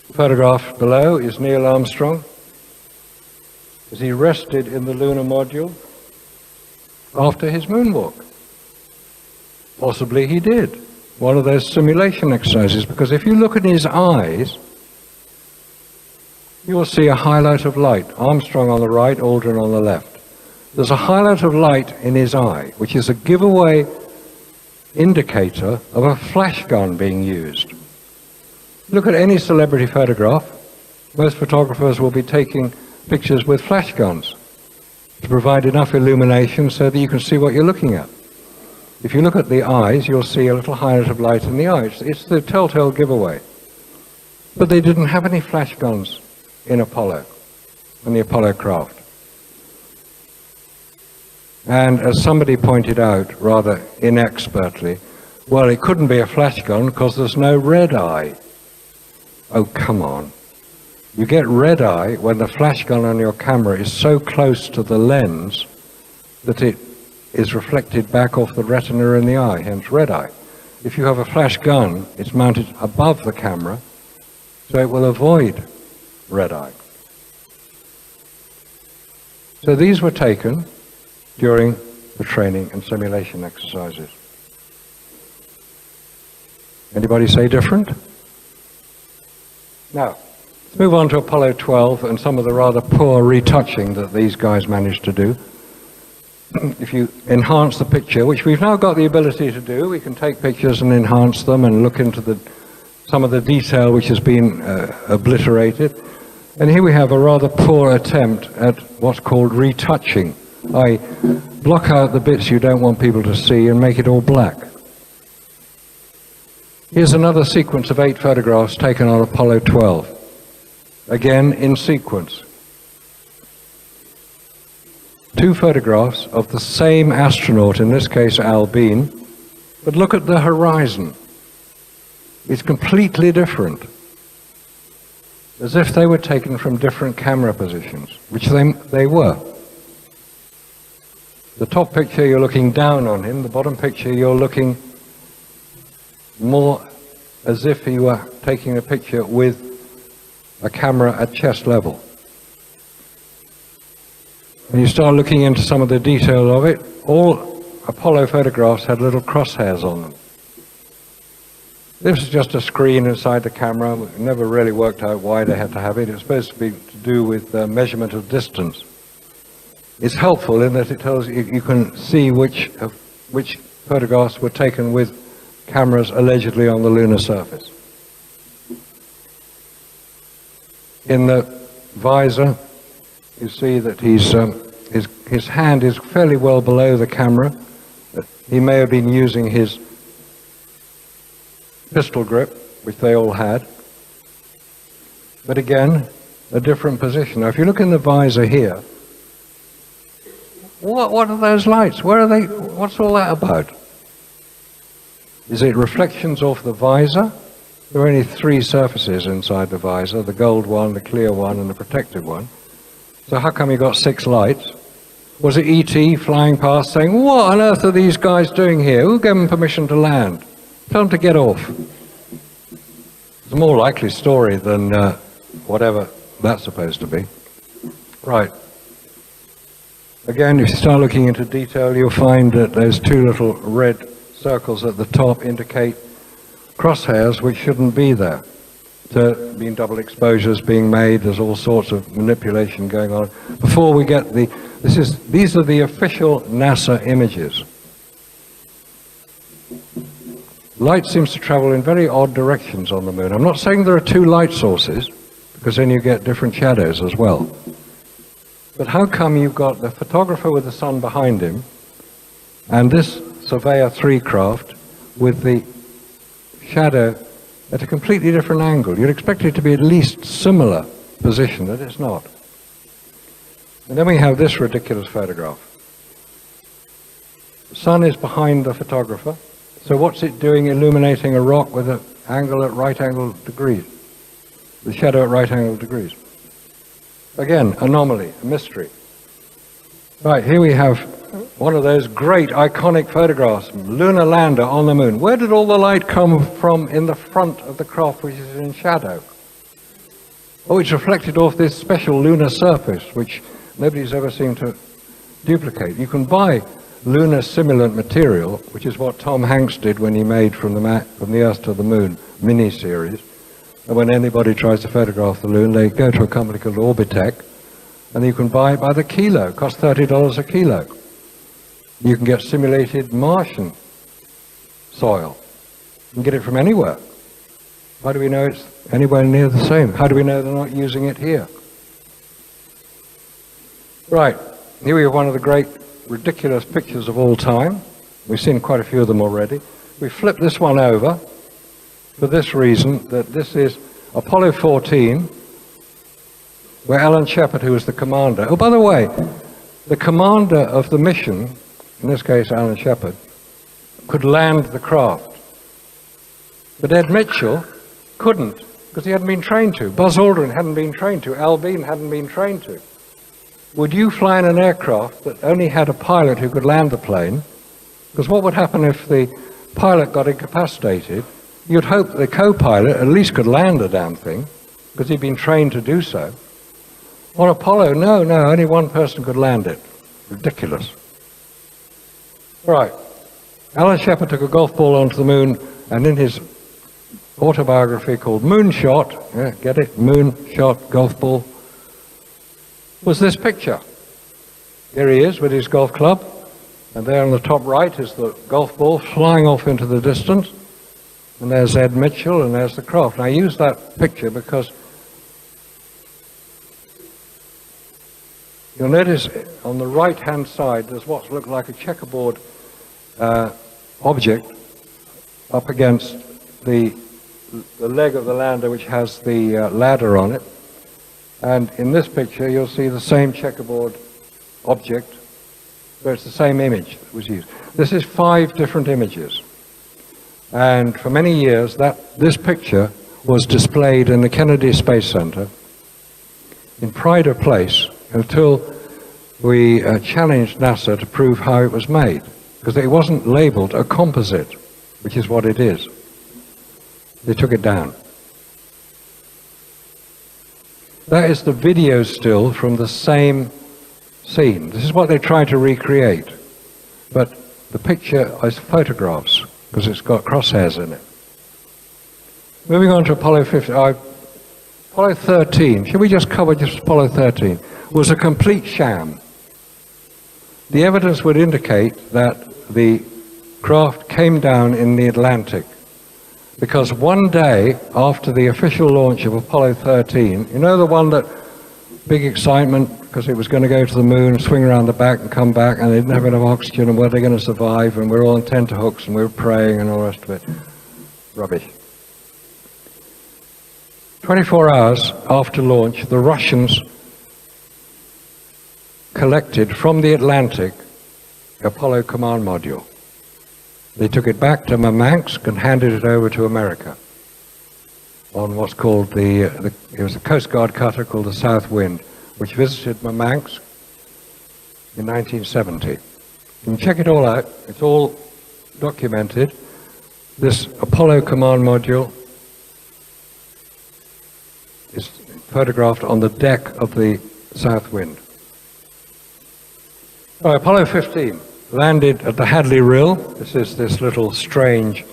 The photograph below is Neil Armstrong as he rested in the lunar module after his moonwalk. Possibly he did. One of those simulation exercises, because if you look in his eyes, you will see a highlight of light. Armstrong on the right, Aldrin on the left. There's a highlight of light in his eye, which is a giveaway indicator of a flash gun being used. Look at any celebrity photograph. Most photographers will be taking pictures with flash guns to provide enough illumination so that you can see what you're looking at. If you look at the eyes, you'll see a little highlight of light in the eyes. It's the telltale giveaway. But they didn't have any flash guns in Apollo, in the Apollo craft. And as somebody pointed out, rather inexpertly, well, it couldn't be a flash gun because there's no red eye. Oh, come on. You get red eye when the flash gun on your camera is so close to the lens that it is reflected back off the retina in the eye, hence red eye. If you have a flash gun, it's mounted above the camera, so it will avoid red eye. So these were taken during the training and simulation exercises. Anybody say different? Now, let's move on to Apollo 12 and some of the rather poor retouching that these guys managed to do. If you enhance the picture, which we've now got the ability to do, we can take pictures and enhance them and look into some of the detail which has been obliterated. And here we have a rather poor attempt at what's called retouching. I block out the bits you don't want people to see and make it all black. Here's another sequence of 8 photographs taken on Apollo 12. Again, in sequence. 2 photographs of the same astronaut, in this case Al Bean, but look at the horizon. It's completely different. As if they were taken from different camera positions, which they were. The top picture you're looking down on him, the bottom picture you're looking more as if you were taking a picture with a camera at chest level. When you start looking into some of the detail of it, all Apollo photographs had little crosshairs on them. This is just a screen inside the camera. We never really worked out why they had to have it. It's supposed to be to do with measurement of distance. It's helpful in that it tells you can see which photographs were taken with cameras allegedly on the lunar surface. In the visor, you see that his hand is fairly well below the camera. He may have been using his pistol grip, which they all had. But again, a different position. Now, if you look in the visor here, what are those lights? Where are they? What's all that about? Is it reflections off the visor? There are only 3 surfaces inside the visor, the gold one, the clear one, and the protective one. So how come you got 6 lights? Was it E.T. flying past saying, what on earth are these guys doing here? Who gave them permission to land? Tell them to get off. It's a more likely story than whatever that's supposed to be. Right. Again, if you start looking into detail, you'll find that those two little red circles at the top indicate crosshairs which shouldn't be there. So, being double exposures being made, there's all sorts of manipulation going on. Before we get these are the official NASA images. Light seems to travel in very odd directions on the moon. I'm not saying there are two light sources, because then you get different shadows as well. But how come you've got the photographer with the sun behind him, and this Surveyor 3 craft with the shadow at a completely different angle? You'd expect it to be at least similar position, but it's not. And then we have this ridiculous photograph. The sun is behind the photographer, so what's it doing illuminating a rock with an angle at right angle degrees? The shadow at right angle degrees. Again, anomaly, a mystery. Right, here we have one of those great iconic photographs, lunar lander on the moon. Where did all the light come from in the front of the craft, which is in shadow? Oh, it's reflected off this special lunar surface, which nobody's ever seemed to duplicate. You can buy lunar simulant material, which is what Tom Hanks did when he made From the Earth to the Moon mini-series. And when anybody tries to photograph the moon, they go to a company called Orbitech, and you can buy it by the kilo. It costs $30 a kilo. You can get simulated Martian soil. You can get it from anywhere. How do we know it's anywhere near the same? How do we know they're not using it here? Right, here we have one of the great ridiculous pictures of all time. We've seen quite a few of them already. We flip this one over for this reason, that this is Apollo 14, where Alan Shepard, who was the commander. Oh, by the way, the commander of the mission, in this case Alan Shepard, could land the craft. But Ed Mitchell couldn't, because he hadn't been trained to. Buzz Aldrin hadn't been trained to. Al Bean hadn't been trained to. Would you fly in an aircraft that only had a pilot who could land the plane? Because what would happen if the pilot got incapacitated? You'd hope the co-pilot at least could land the damn thing, because he'd been trained to do so. On Apollo, no, only one person could land it. Ridiculous. Right. Alan Shepard took a golf ball onto the moon, and in his autobiography called Moonshot, yeah, get it? Moonshot, golf ball, was this picture. Here he is with his golf club, and there on the top right is the golf ball flying off into the distance, and there's Ed Mitchell, and there's the craft. And I use that picture because you'll notice on the right-hand side there's what looks like a checkerboard object up against the leg of the lander, which has the ladder on it. And in this picture, you'll see the same checkerboard object, but it's the same image that was used. This is 5 different images. And for many years, this picture was displayed in the Kennedy Space Center in pride of place until we challenged NASA to prove how it was made, because it wasn't labeled a composite, which is what it is. They took it down. That is the video still from the same scene. This is what they tried to recreate. But the picture is photographs, because it's got crosshairs in it. Moving on to Apollo 13. Should we just cover just Apollo 13? Was a complete sham. The evidence would indicate that the craft came down in the Atlantic, because one day after the official launch of Apollo 13, you know, the one that, big excitement, because it was going to go to the moon, swing around the back and come back, and they didn't have enough oxygen, and were they going to survive, and we were all on tenterhooks, and we were praying, and all the rest of it. Rubbish. 24 hours after launch, the Russians collected from the Atlantic Apollo command module. They took it back to Murmansk and handed it over to America on what's called it was a Coast Guard cutter called the South Wind, which visited Murmansk in 1970. You can check it all out. It's all documented. This Apollo command module is photographed on the deck of the South Wind. Well, Apollo 15 landed at the Hadley Rill. This is this little strange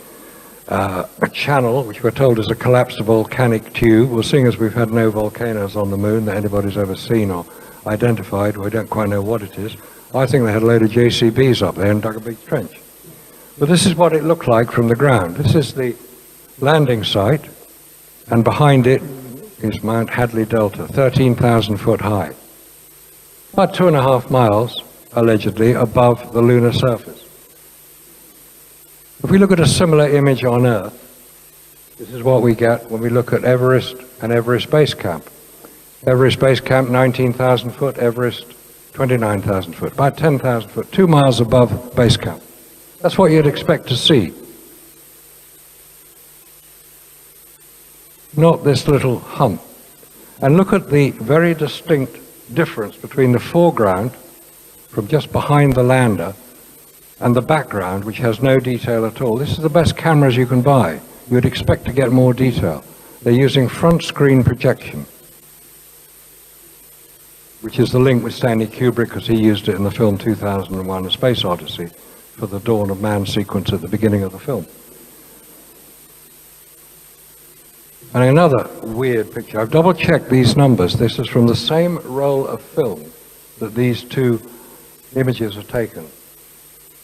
channel, which we're told is a collapsed volcanic tube. Well, seeing as we've had no volcanoes on the moon that anybody's ever seen or identified, we don't quite know what it is. I think they had a load of JCBs up there and dug a big trench. But this is what it looked like from the ground. This is the landing site, and behind it is Mount Hadley Delta, 13,000 foot high. About 2.5 miles, allegedly, above the lunar surface. If we look at a similar image on Earth, this is what we get when we look at Everest and Everest Base Camp. Everest Base Camp, 19,000 foot, Everest, 29,000 foot, about 10,000 foot, 2 miles above base camp. That's what you'd expect to see. Not this little hump. And look at the very distinct difference between the foreground, from just behind the lander, and the background, which has no detail at all. This is the best cameras you can buy. You would expect to get more detail. They're using front screen projection, which is the link with Stanley Kubrick, because he used it in the film 2001: A Space Odyssey for the Dawn of Man sequence at the beginning of the film. And another weird picture. I've double-checked these numbers. This is from the same roll of film that these two images are taken.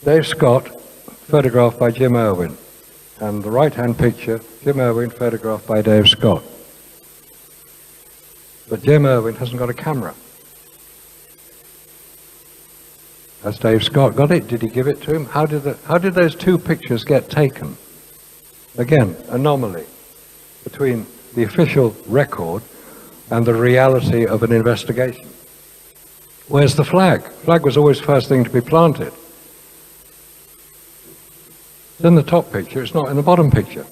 Dave Scott, photographed by Jim Irwin. And the right-hand picture, Jim Irwin, photographed by Dave Scott. But Jim Irwin hasn't got a camera. Has Dave Scott got it? Did he give it to him? How did those two pictures get taken? Again, anomaly between the official record and the reality of an investigation. Where's the flag? Flag was always the first thing to be planted. It's in the top picture, it's not in the bottom picture.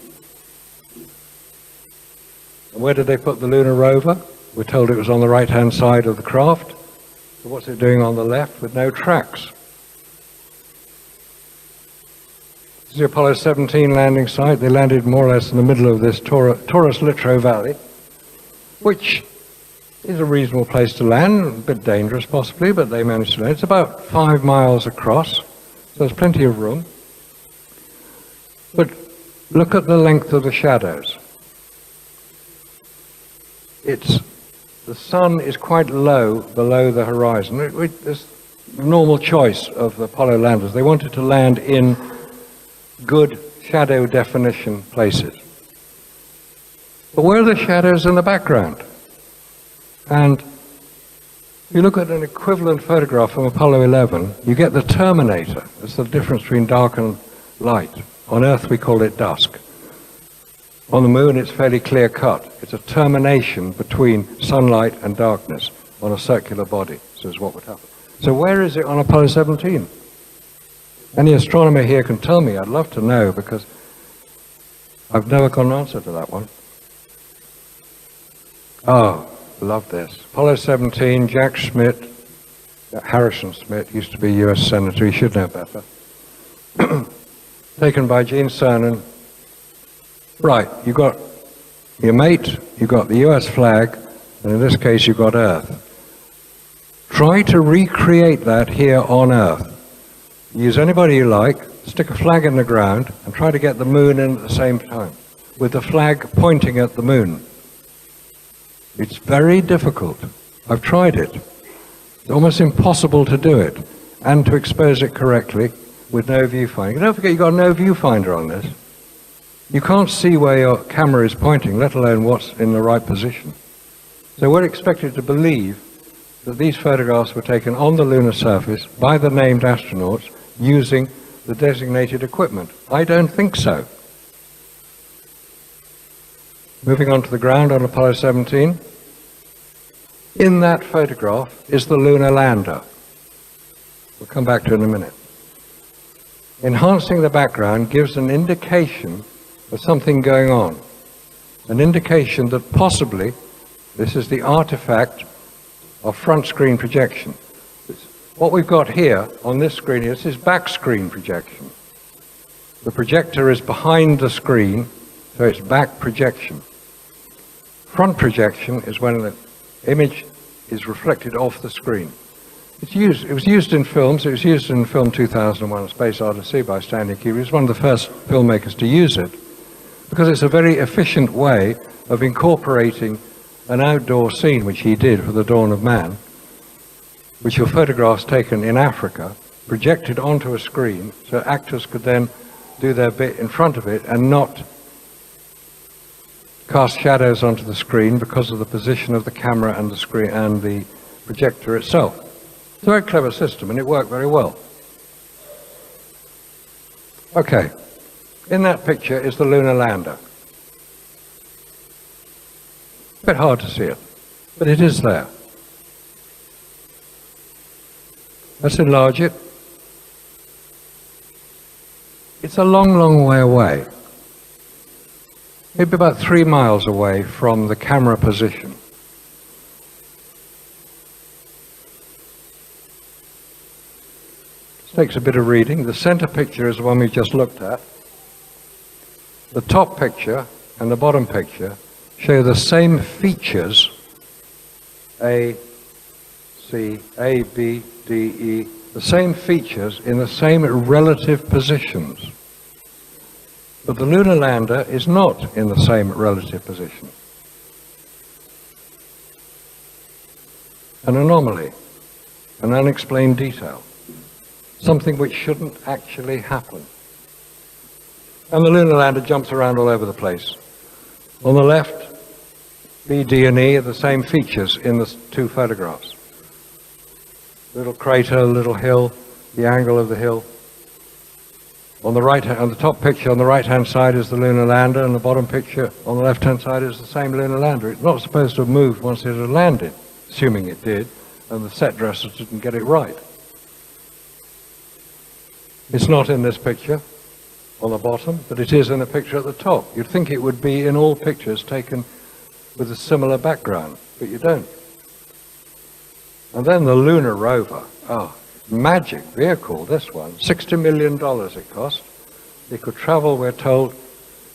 And where did they put the lunar rover? We're told it was on the right-hand side of the craft. So what's it doing on the left with no tracks? This is the Apollo 17 landing site. They landed more or less in the middle of this Taurus Littrow Valley, which is a reasonable place to land, a bit dangerous possibly, but they managed to land. It's about 5 miles across, so there's plenty of room. But look at the length of the shadows. The sun is quite low below the horizon. It's a normal choice of the Apollo landers. They wanted to land in good shadow definition places. But where are the shadows in the background? And if you look at an equivalent photograph from Apollo 11, you get the terminator. It's the difference between dark and light. On Earth, we call it dusk. On the moon, it's fairly clear cut. It's a termination between sunlight and darkness on a circular body. So is what would happen. So where is it on Apollo 17? Any astronomer here can tell me. I'd love to know, because I've never got an answer to that one. Oh, love this. Apollo 17, Jack Schmitt, Harrison Schmitt, used to be US Senator, he should know better. Taken by Gene Cernan. Right, you've got your mate, you've got the US flag, and in this case you've got Earth. Try to recreate that here on Earth. Use anybody you like, stick a flag in the ground, and try to get the moon in at the same time, with the flag pointing at the moon. It's very difficult. I've tried it. It's almost impossible to do it, and to expose it correctly with no viewfinder. Don't forget, you've got no viewfinder on this. You can't see where your camera is pointing, let alone what's in the right position. So we're expected to believe that these photographs were taken on the lunar surface by the named astronauts using the designated equipment. I don't think so. Moving on to the ground on Apollo 17. In that photograph is the lunar lander. We'll come back to it in a minute. Enhancing the background gives an indication of something going on. An indication that possibly this is the artifact of front screen projection. What we've got here on this screen here, this is back screen projection. The projector is behind the screen, so it's back projection. Front projection is when the image is reflected off the screen. It was used in films. It was used in film 2001: A Space Odyssey by Stanley Kubrick. He was one of the first filmmakers to use it because it's a very efficient way of incorporating an outdoor scene, which he did for The Dawn of Man, which were photographs taken in Africa, projected onto a screen, so actors could then do their bit in front of it and not cast shadows onto the screen because of the position of the camera and the screen and the projector itself. It's a very clever system, and it worked very well. Okay, in that picture is the lunar lander. A bit hard to see it, but it is there. Let's enlarge it. It's a long, long way away. Maybe about 3 miles away from the camera position. This takes a bit of reading. The center picture is the one we just looked at. The top picture and the bottom picture show the same features, A, C, A, B, D, E, the same features in the same relative positions. But the lunar lander is not in the same relative position. An anomaly, an unexplained detail, something which shouldn't actually happen. And the lunar lander jumps around all over the place. On the left, B, D, and E are the same features in the two photographs. Little crater, little hill, the angle of the hill. On the right, on the top picture on the right-hand side is the lunar lander, and the bottom picture on the left-hand side is the same lunar lander. It's not supposed to have moved once it had landed, assuming it did, and the set dressers didn't get it right. It's not in this picture on the bottom, but it is in the picture at the top. You'd think it would be in all pictures taken with a similar background, but you don't. And then the lunar rover. Oh, magic vehicle, this one. $60 million it cost. It could travel, we're told,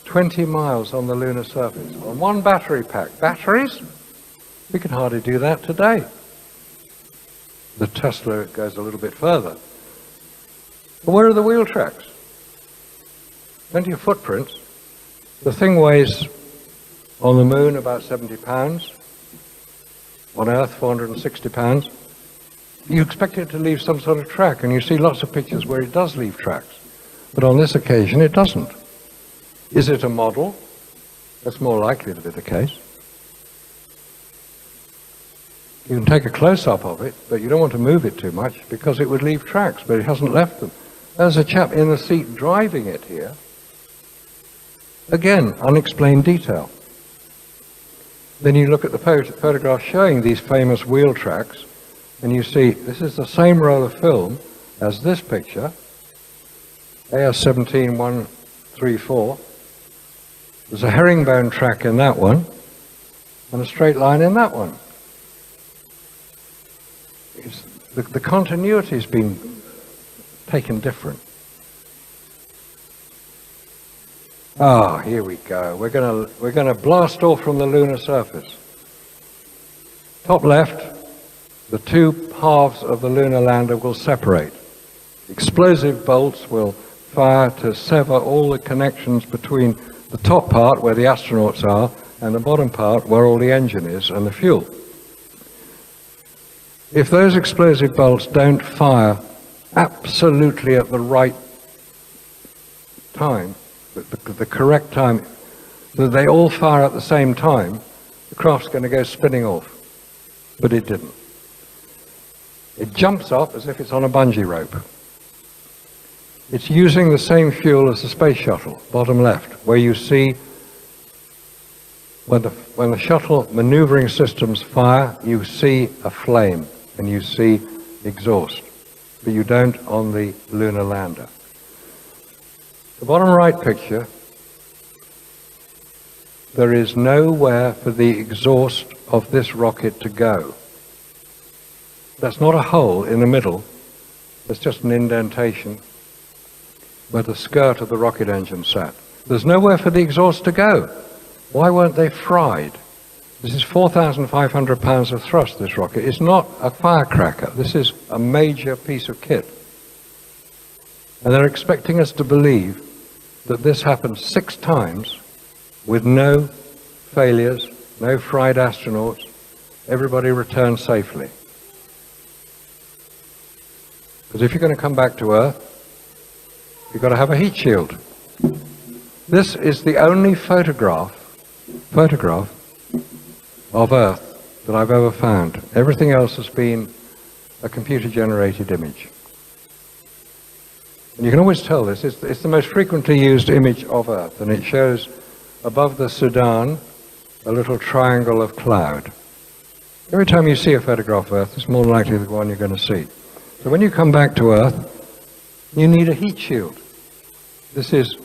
20 miles on the lunar surface on one battery pack. Batteries? We can hardly do that today. The Tesla goes a little bit further. But where are the wheel tracks? Plenty of footprints. The thing weighs on the moon about 70 pounds. On Earth, 460 pounds. You expect it to leave some sort of track, and you see lots of pictures where it does leave tracks. But on this occasion, it doesn't. Is it a model? That's more likely to be the case. You can take a close-up of it, but you don't want to move it too much because it would leave tracks, but it hasn't left them. There's a chap in the seat driving it here. Again, unexplained detail. Then you look at the photograph showing these famous wheel tracks, and you see this is the same roll of film as this picture, AS17134. There's a herringbone track in that one, and a straight line in that one. The continuity's been taken different. Ah, here we go. We're gonna blast off from the lunar surface. Top left, the two halves of the lunar lander will separate. Explosive bolts will fire to sever all the connections between the top part where the astronauts are and the bottom part where all the engine is and the fuel. If those explosive bolts don't fire absolutely at the right time, the correct time, that they all fire at the same time, the craft's going to go spinning off. But it didn't. It jumps up as if it's on a bungee rope. It's using the same fuel as the space shuttle, bottom left, where you see when the shuttle maneuvering systems fire, you see a flame and you see exhaust, but you don't on the lunar lander. The bottom right picture, there is nowhere for the exhaust of this rocket to go. That's not a hole in the middle, there's just an indentation where the skirt of the rocket engine sat. There's nowhere for the exhaust to go. Why weren't they fried? This is 4,500 pounds of thrust, this rocket. It's not a firecracker. This is a major piece of kit. And they're expecting us to believe that this happened 6 times with no failures, no fried astronauts. Everybody returned safely. Because if you're going to come back to Earth, you've got to have a heat shield. This is the only photograph of Earth that I've ever found. Everything else has been a computer-generated image. And you can always tell this. It's the most frequently used image of Earth, and it shows above the Sudan a little triangle of cloud. Every time you see a photograph of Earth, it's more likely the one you're going to see. So when you come back to Earth, you need a heat shield. This is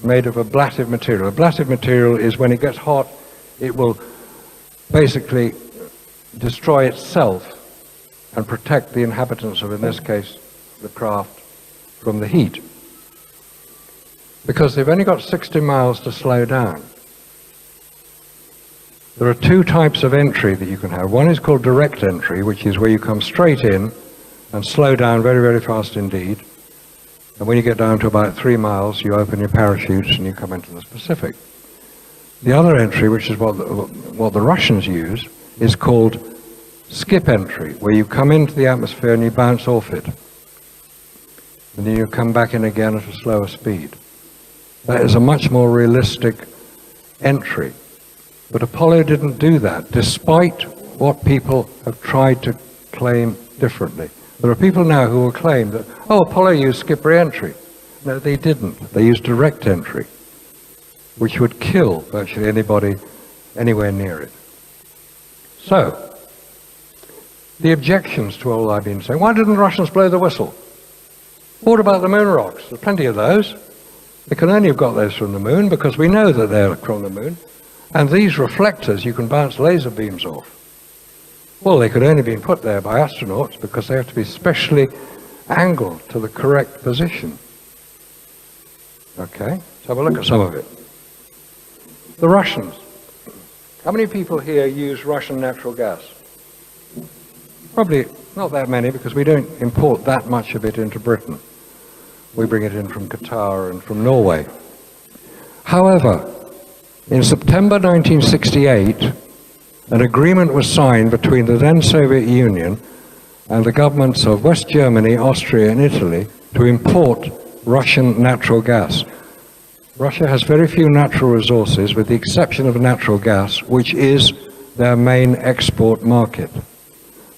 made of a ablative material. Ablative material is when it gets hot, it will basically destroy itself and protect the inhabitants of, in this case, the craft, from the heat. Because they've only got 60 miles to slow down. There are 2 types of entry that you can have. One is called direct entry, which is where you come straight in and slow down very, very fast indeed. And when you get down to about 3 miles, you open your parachutes and you come into the Pacific. The other entry, which is what the Russians use, is called skip entry, where you come into the atmosphere and you bounce off it. And then you come back in again at a slower speed. That is a much more realistic entry. But Apollo didn't do that, despite what people have tried to claim differently. There are people now who will claim that, oh, Apollo used skip re-entry. No, they didn't. They used direct entry, which would kill virtually anybody anywhere near it. So, the objections to all I've been saying, why didn't the Russians blow the whistle? What about the moon rocks? There's plenty of those. They can only have got those from the moon because we know that they're from the moon. And these reflectors you can bounce laser beams off. Well, they could only have been put there by astronauts because they have to be specially angled to the correct position. Okay, let's have a look at some of it. The Russians. How many people here use Russian natural gas? Probably not that many because we don't import that much of it into Britain. We bring it in from Qatar and from Norway. However, in September 1968, an agreement was signed between the then Soviet Union and the governments of West Germany, Austria, and Italy to import Russian natural gas. Russia has very few natural resources, with the exception of natural gas, which is their main export market.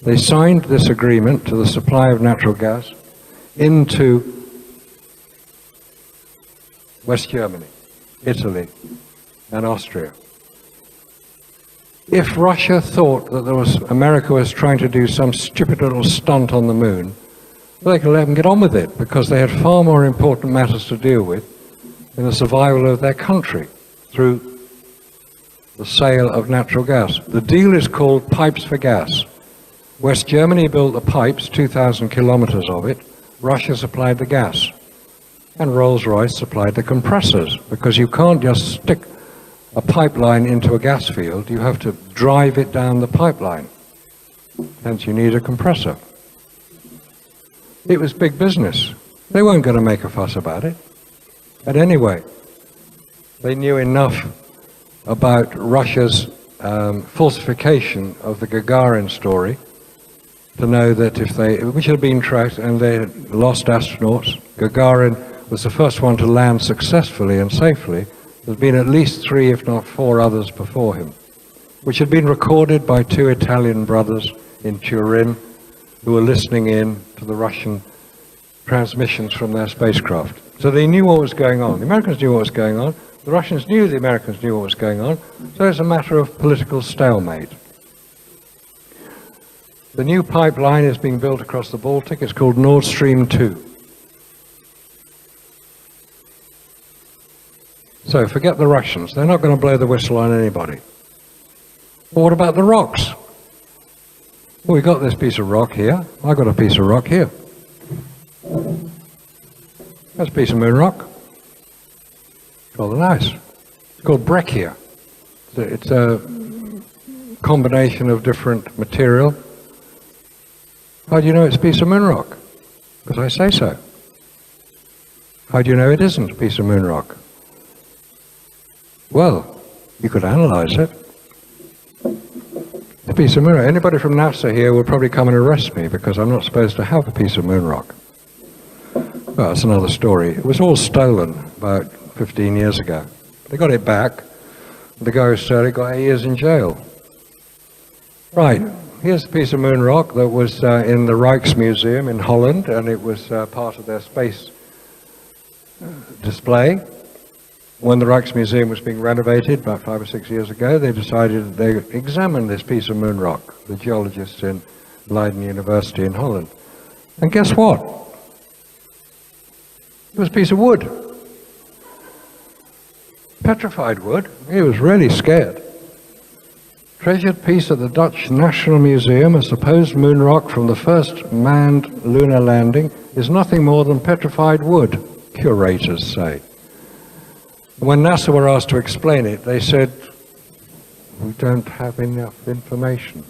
They signed this agreement to the supply of natural gas into West Germany, Italy, and Austria. If Russia thought that America was trying to do some stupid little stunt on the moon, well, they could let them get on with it, because they had far more important matters to deal with in the survival of their country through the sale of natural gas. The deal is called pipes for gas. West Germany built the pipes, 2,000 kilometers of it. Russia supplied the gas. And Rolls-Royce supplied the compressors, because you can't just stick a pipeline into a gas field. You have to drive it down the pipeline. Hence you need a compressor. It was big business. They weren't going to make a fuss about it. But anyway, they knew enough about Russia's falsification of the Gagarin story to know that which had been tracked and they had lost astronauts. Gagarin was the first one to land successfully and safely. There'd been at least 3, if not 4 others before him, which had been recorded by 2 Italian brothers in Turin who were listening in to the Russian transmissions from their spacecraft. So they knew what was going on. The Americans knew what was going on. The Russians knew the Americans knew what was going on. So it's a matter of political stalemate. The new pipeline is being built across the Baltic. It's called Nord Stream 2. So forget the Russians. They're not going to blow the whistle on anybody. But what about the rocks? Well, we've got this piece of rock here. I've got a piece of rock here. That's a piece of moon rock. Rather nice. It's called breccia. It's combination of different material. How do you know it's a piece of moon rock? Because I say so. How do you know it isn't a piece of moon rock? Well, you could analyze it. It's a piece of moon rock. Anybody from NASA here would probably come and arrest me because I'm not supposed to have a piece of moon rock. Well, that's another story. It was all stolen about 15 years ago. They got it back. The guy who stole it got 8 years in jail. Right, here's a piece of moon rock that was in the Rijksmuseum in Holland, and it was part of their space display. When the Rijksmuseum was being renovated about 5 or 6 years ago, they decided that they would examine this piece of moon rock, the geologists in Leiden University in Holland. And guess what? It was a piece of wood. Petrified wood. He was really scared. Treasured piece at the Dutch National Museum, a supposed moon rock from the first manned lunar landing, is nothing more than petrified wood, curators say. When NASA were asked to explain it, they said, we don't have enough information.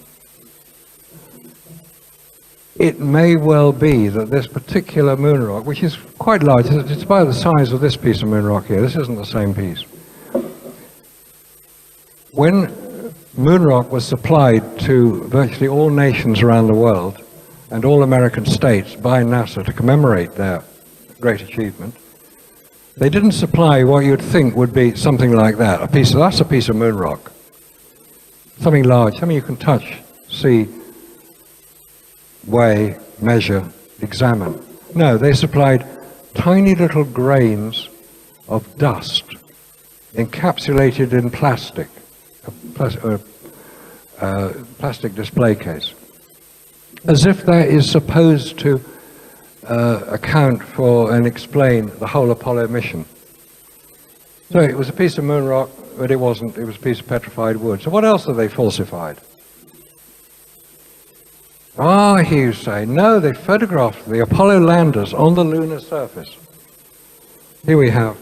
It may well be that this particular moon rock, which is quite large, it's about the size of this piece of moon rock here, this isn't the same piece. When moon rock was supplied to virtually all nations around the world and all American states by NASA to commemorate their great achievement, they didn't supply what you'd think would be something like that. That's a piece of moon rock. Something large, something you can touch, see, weigh, measure, examine. No, they supplied tiny little grains of dust encapsulated in plastic, plastic display case, as if that is supposed to account for and explain the whole Apollo mission. So it was a piece of moon rock, but it wasn't. It was a piece of petrified wood. So what else have they falsified? Ah, you say, no, they photographed the Apollo landers on the lunar surface. Here we have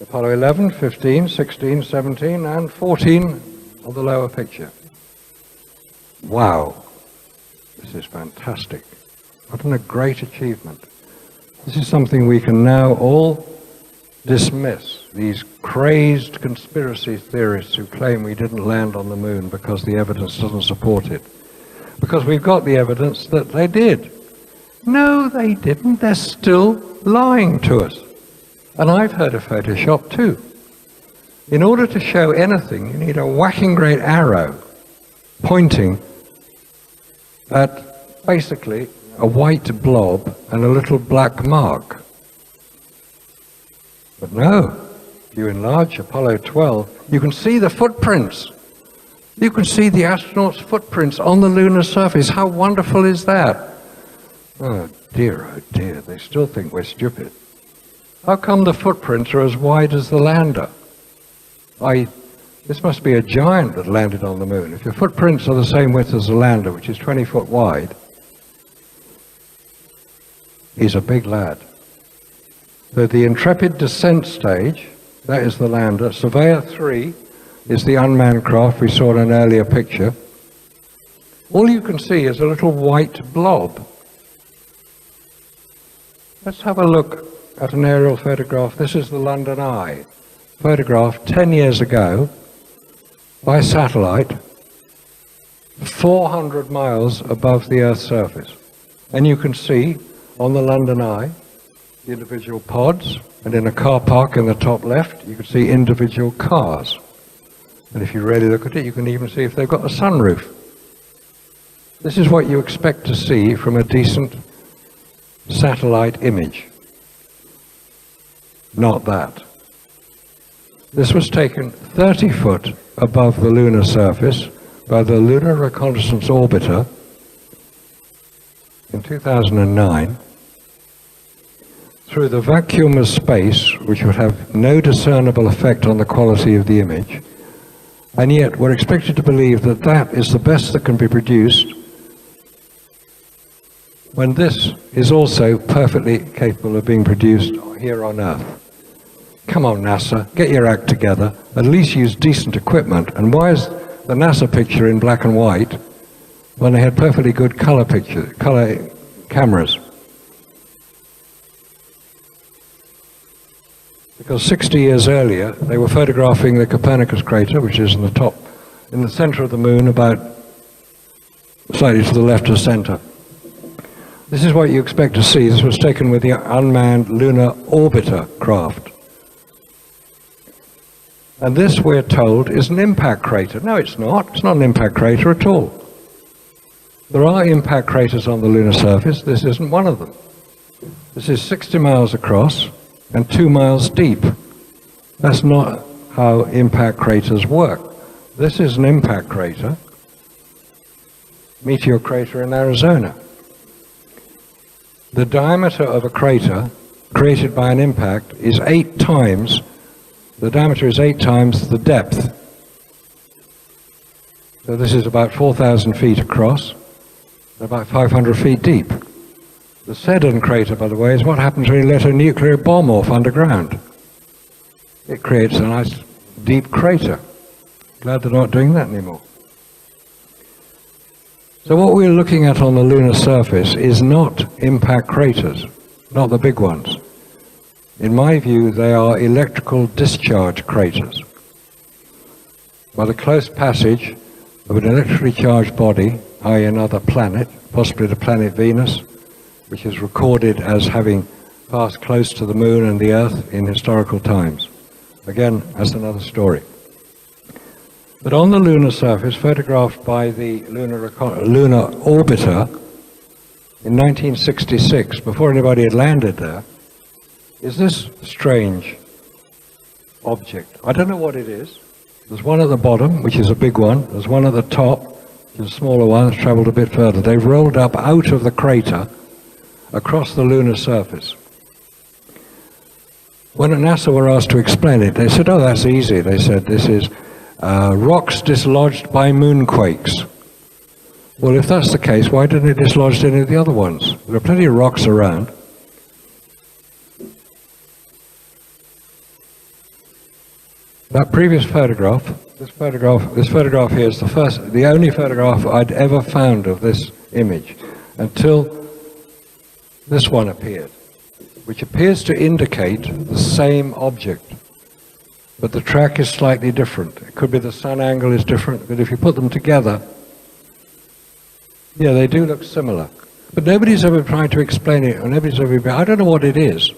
Apollo 11, 15, 16, 17, and 14 on the lower picture. Wow, this is fantastic. What a great achievement. This is something we can now all dismiss, these crazed conspiracy theorists who claim we didn't land on the moon because the evidence doesn't support it. Because we've got the evidence that they did. No, they didn't. They're still lying to us. And I've heard of Photoshop too. In order to show anything, you need a whacking great arrow pointing at basically a white blob and a little black mark. But no, if you enlarge Apollo 12, you can see the footprints. You can see the astronauts' footprints on the lunar surface. How wonderful is that? Oh dear, they still think we're stupid. How come the footprints are as wide as the lander? This must be a giant that landed on the moon. If your footprints are the same width as the lander, which is 20 foot wide, he's a big lad. So the Intrepid descent stage, that is the lander. Surveyor 3 is the unmanned craft we saw in an earlier picture. All you can see is a little white blob. Let's have a look at an aerial photograph. This is the London Eye, photographed 10 years ago by satellite, 400 miles above the Earth's surface. And you can see on the London Eye the individual pods, and in a car park in the top left you can see individual cars. And if you really look at it, you can even see if they've got a sunroof. This is what you expect to see from a decent satellite image. Not that. This was taken 30 foot above the lunar surface by the Lunar Reconnaissance Orbiter in 2009 through the vacuum of space, which would have no discernible effect on the quality of the image. And yet we're expected to believe that that is the best that can be produced when this is also perfectly capable of being produced here on Earth. Come on, NASA, get your act together, at least use decent equipment. And why is the NASA picture in black and white when they had perfectly good color cameras. Because 60 years earlier, they were photographing the Copernicus crater, which is in the top, in the center of the moon, about slightly to the left of center. This is what you expect to see. This was taken with the unmanned lunar orbiter craft. And this, we're told, is an impact crater. No, it's not. It's not an impact crater at all. There are impact craters on the lunar surface. This isn't one of them. This is 60 miles across and 2 miles deep. That's not how impact craters work. This is an impact crater, meteor crater in Arizona. The diameter of a crater created by an impact is 8 times, the diameter is 8 times the depth. So this is about 4,000 feet across, about 500 feet deep. The Seddon crater, by the way, is what happens when you let a nuclear bomb off underground. It creates a nice deep crater. Glad they're not doing that anymore. So what we're looking at on the lunar surface is not impact craters, not the big ones. In my view, they are electrical discharge craters. By the close passage of an electrically charged body, i.e. another planet, possibly the planet Venus, which is recorded as having passed close to the moon and the Earth in historical times. Again, that's another story. But on the lunar surface, photographed by the lunar orbiter in 1966, before anybody had landed there, is this strange object. I don't know what it is. There's one at the bottom, which is a big one. There's one at the top, which is a smaller one that's traveled a bit further. They've rolled up out of the crater across the lunar surface. When NASA were asked to explain it, they said, oh, that's easy. They said, this is rocks dislodged by moonquakes. Well, if that's the case, why didn't it dislodge any of the other ones? There are plenty of rocks around. That previous photograph, this photograph here is the only photograph I'd ever found of this image until this one appeared, which appears to indicate the same object. But the track is slightly different. It could be the sun angle is different, but if you put them together, yeah, they do look similar. But nobody's ever tried to explain it, or nobody's ever been, I don't know what it is.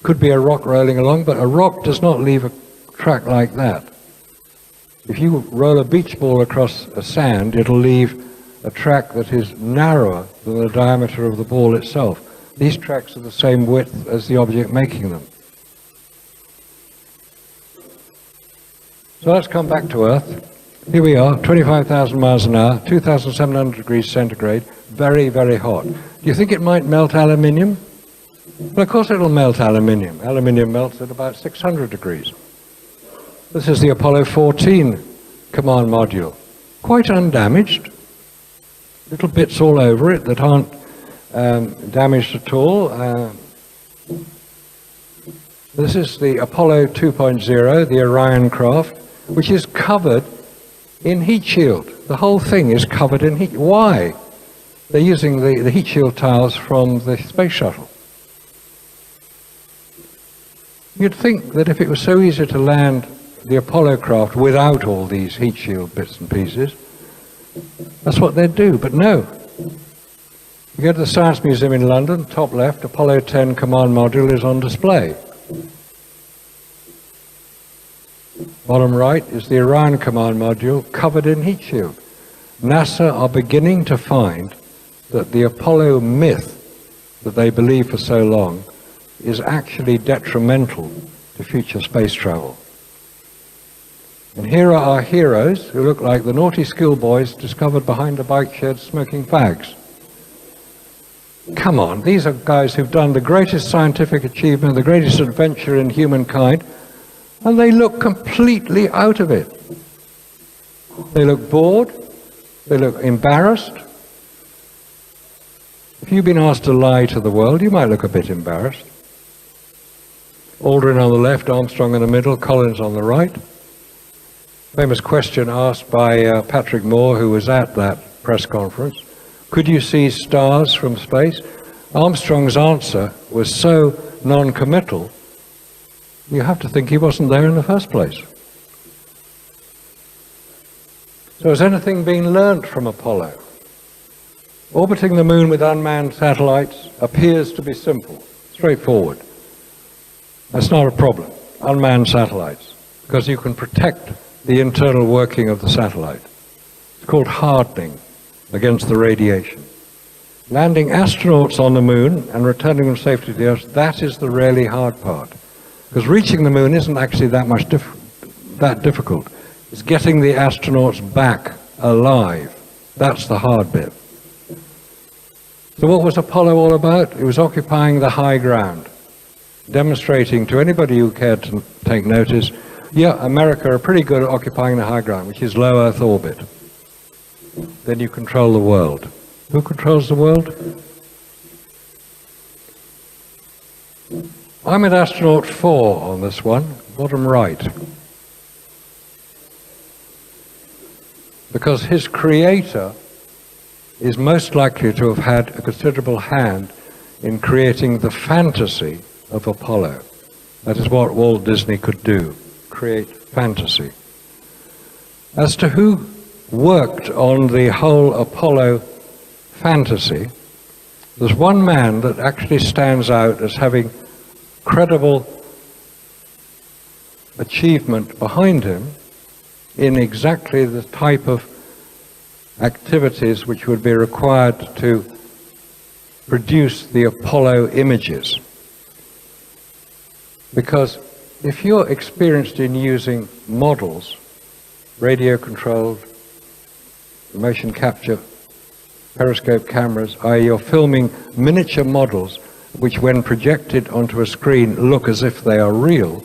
Could be a rock rolling along, but a rock does not leave a track like that. If you roll a beach ball across a sand, it'll leave a track that is narrower than the diameter of the ball itself. These tracks are the same width as the object making them. So let's come back to Earth. Here we are, 25,000 miles an hour, 2,700 degrees centigrade, very, very hot. Do you think it might melt aluminium? Well, of course it'll melt aluminium. Aluminium melts at about 600 degrees. This is the Apollo 14 command module. Quite undamaged. Little bits all over it that aren't damaged at all. This is the Apollo 2.0, the Orion craft, which is covered in heat shield. The whole thing is covered in heat. Why? They're using the heat shield tiles from the space shuttle. You'd think that if it was so easy to land the Apollo craft without all these heat shield bits and pieces, that's what they'd do, but no. You go to the Science Museum in London, top left, Apollo 10 command module is on display. Bottom right is the Orion command module covered in heat shield. NASA are beginning to find that the Apollo myth that they believed for so long is actually detrimental to future space travel. And here are our heroes who look like the naughty schoolboys discovered behind a bike shed smoking fags. Come on, these are guys who've done the greatest scientific achievement, the greatest adventure in humankind, and they look completely out of it. They look bored, they look embarrassed. If you've been asked to lie to the world, you might look a bit embarrassed. Aldrin on the left, Armstrong in the middle, Collins on the right. famous question asked by Patrick Moore, who was at that press conference, could you see stars from space? Armstrong's answer was so non-committal, you have to think he wasn't there in the first place. So has anything been learnt from Apollo? Orbiting the moon with unmanned satellites appears to be simple, straightforward. That's not a problem, unmanned satellites, because you can protect the internal working of the satellite. It's called hardening against the radiation. Landing astronauts on the moon and returning them safely to the Earth, that is the really hard part. Because reaching the moon isn't actually that difficult. It's getting the astronauts back alive. That's the hard bit. So what was Apollo all about? It was occupying the high ground, demonstrating to anybody who cared to take notice, yeah, America are pretty good at occupying the high ground, which is low Earth orbit. Then you control the world. Who controls the world? I'm at astronaut 4 on this one, bottom right. Because his creator is most likely to have had a considerable hand in creating the fantasy of Apollo. That is what Walt Disney could do, create fantasy. As to who worked on the whole Apollo fantasy, there's one man that actually stands out as having credible achievement behind him in exactly the type of activities which would be required to produce the Apollo images. Because if you're experienced in using models, radio-controlled, motion capture, periscope cameras, i.e. you're filming miniature models which when projected onto a screen look as if they are real,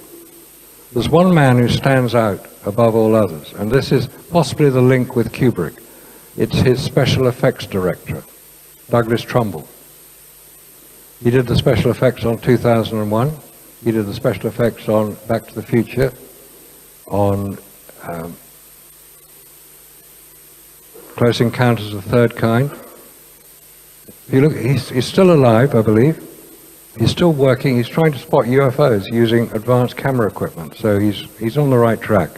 there's one man who stands out above all others, and this is possibly the link with Kubrick. It's his special effects director, Douglas Trumbull. He did the special effects on 2001, he did the special effects on Back to the Future, on Close Encounters of the Third Kind. If you look, he's still alive, I believe. He's still working. He's trying to spot UFOs using advanced camera equipment, so he's on the right track.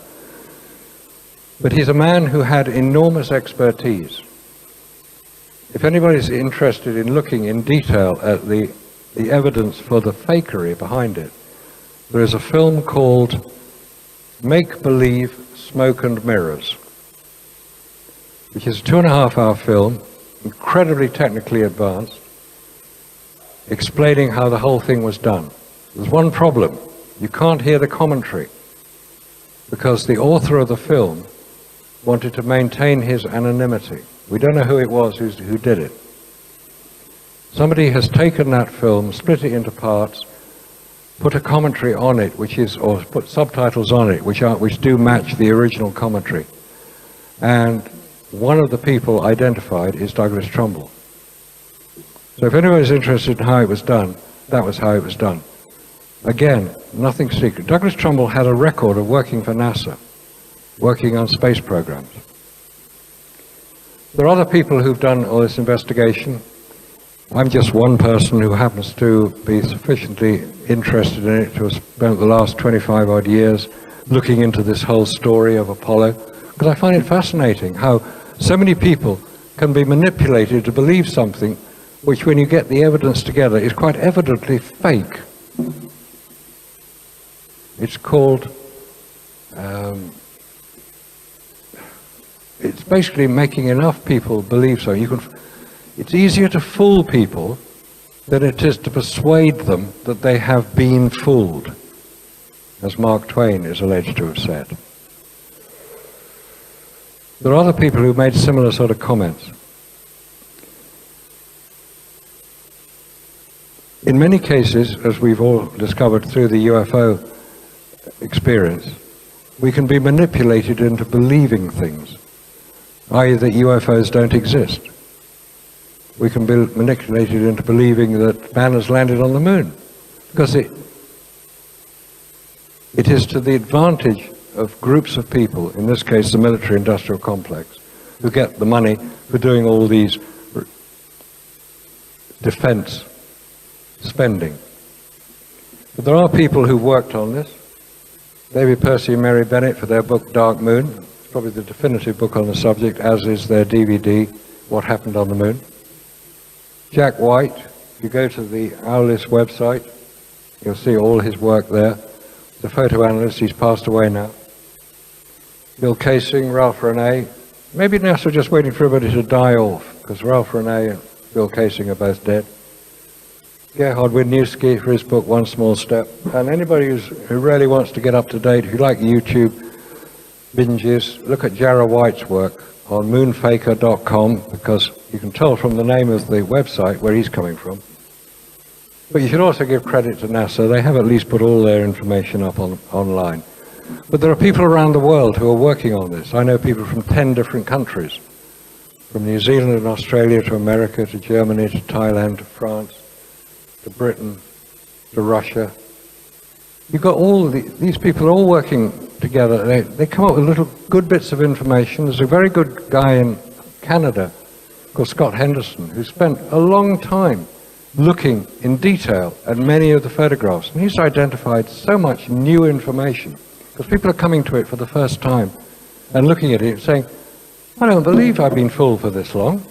But he's a man who had enormous expertise. If anybody's interested in looking in detail at the evidence for the fakery behind it, there is a film called Make Believe, Smoke and Mirrors, which is a 2.5-hour film, incredibly technically advanced, explaining how the whole thing was done. There's one problem. You can't hear the commentary because the author of the film wanted to maintain his anonymity. We don't know who it was who did it. Somebody has taken that film, split it into parts, put a commentary on it, or put subtitles on it, which do match the original commentary. And one of the people identified is Douglas Trumbull. So if anybody's interested in how it was done, that was how it was done. Again, nothing secret. Douglas Trumbull had a record of working for NASA, working on space programs. There are other people who've done all this investigation. I'm just one person who happens to be sufficiently interested in it to have spent the last 25 odd years looking into this whole story of Apollo, because I find it fascinating how so many people can be manipulated to believe something which, when you get the evidence together, is quite evidently fake. It's called, it's basically making enough people believe so. It's easier to fool people than it is to persuade them that they have been fooled, as Mark Twain is alleged to have said. There are other people who made similar sort of comments. In many cases, as we've all discovered through the UFO experience, we can be manipulated into believing things, i.e. that UFOs don't exist. We can be manipulated into believing that man has landed on the moon, because it is to the advantage of groups of people, in this case the military-industrial complex, who get the money for doing all these defense spending. But there are people who've worked on this. David Percy and Mary Bennett for their book Dark Moon. It's probably the definitive book on the subject, as is their DVD, What Happened on the Moon. Jack White, if you go to the Owlis website, you'll see all his work there. The photo analyst, he's passed away now. Bill Casing, Ralph Renee. Maybe NASA are just waiting for everybody to die off, because Ralph Renee and Bill Casing are both dead. Gerhard Wiedniewski for his book One Small Step. And anybody who really wants to get up to date, who like YouTube binges, look at Jarrah White's work on moonfaker.com, because you can tell from the name of the website where he's coming from. But you should also give credit to NASA. They have at least put all their information up online. But there are people around the world who are working on this. I know people from 10 different countries, from New Zealand and Australia to America to Germany to Thailand to France to Britain to Russia. You've got all these people all working together. They come up with little good bits of information. There's a very good guy in Canada called Scott Henderson who spent a long time looking in detail at many of the photographs, and he's identified so much new information because people are coming to it for the first time and looking at it and saying, I don't believe I've been fooled for this long.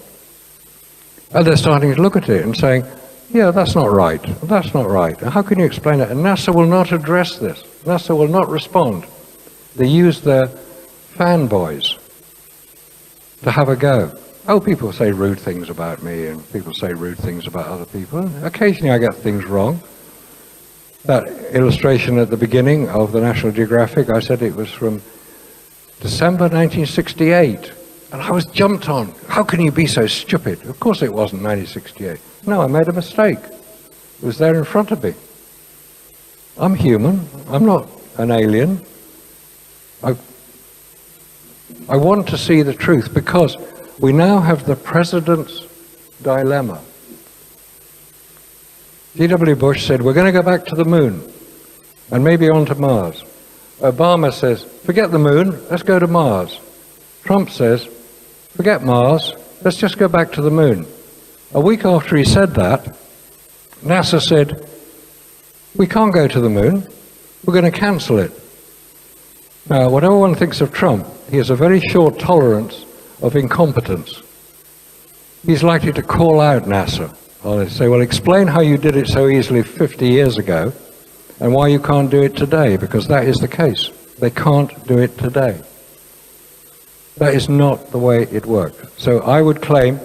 And they're starting to look at it and saying, yeah, that's not right. That's not right. How can you explain it? And NASA will not address this. NASA will not respond. They use their fanboys to have a go. Oh, people say rude things about me, and people say rude things about other people. Occasionally I get things wrong. That illustration at the beginning of the National Geographic, I said it was from December 1968. And I was jumped on. How can you be so stupid? Of course it wasn't 1968. No, I made a mistake. It was there in front of me. I'm human. I'm not an alien. I want to see the truth because we now have the president's dilemma. G.W. Bush said, we're going to go back to the moon and maybe onto Mars. Obama says, forget the moon, let's go to Mars. Trump says, forget Mars, let's just go back to the moon. A week after he said that, NASA said, we can't go to the moon, we're going to cancel it. Now, whatever one thinks of Trump, he has a very short tolerance of incompetence. He's likely to call out NASA. Or say, well, explain how you did it so easily 50 years ago and why you can't do it today, because that is the case. They can't do it today. That is not the way it worked. So I would claim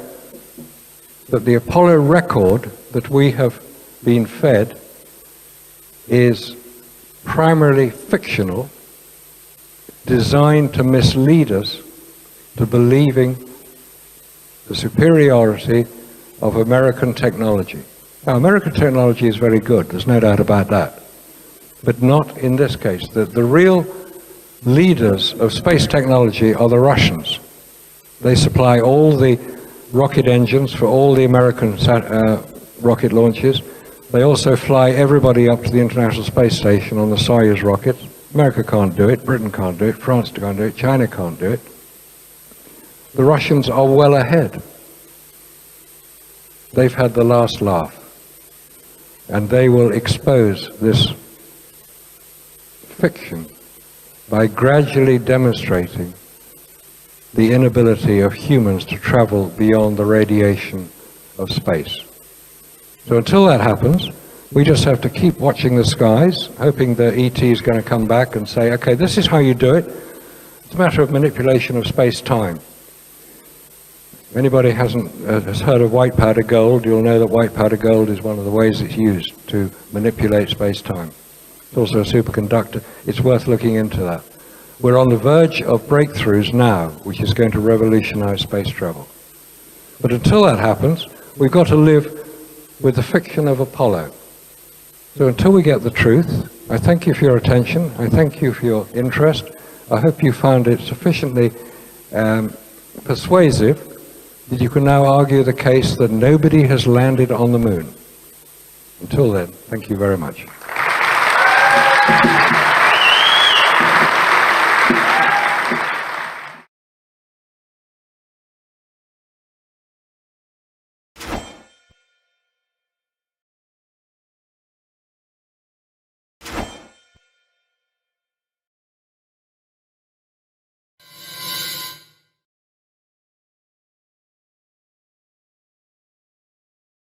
that the Apollo record that we have been fed is primarily fictional, designed to mislead us to believing the superiority of American technology. Now, American technology is very good, there's no doubt about that, but not in this case. The real leaders of space technology are the Russians. They supply all the rocket engines for all the American rocket launches. They also fly everybody up to the International Space Station on the Soyuz rockets. America can't do it, Britain can't do it, France can't do it, China can't do it. The Russians are well ahead. They've had the last laugh, and they will expose this fiction by gradually demonstrating the inability of humans to travel beyond the radiation of space. So until that happens, we just have to keep watching the skies, hoping the ET is going to come back and say, okay, this is how you do it. It's a matter of manipulation of space-time. If anybody has heard of white powder gold, you'll know that white powder gold is one of the ways it's used to manipulate space-time. It's also a superconductor. It's worth looking into that. We're on the verge of breakthroughs now, which is going to revolutionize space travel. But until that happens, we've got to live with the fiction of Apollo. So until we get the truth, I thank you for your attention. I thank you for your interest. I hope you found it sufficiently persuasive that you can now argue the case that nobody has landed on the moon. Until then, thank you very much.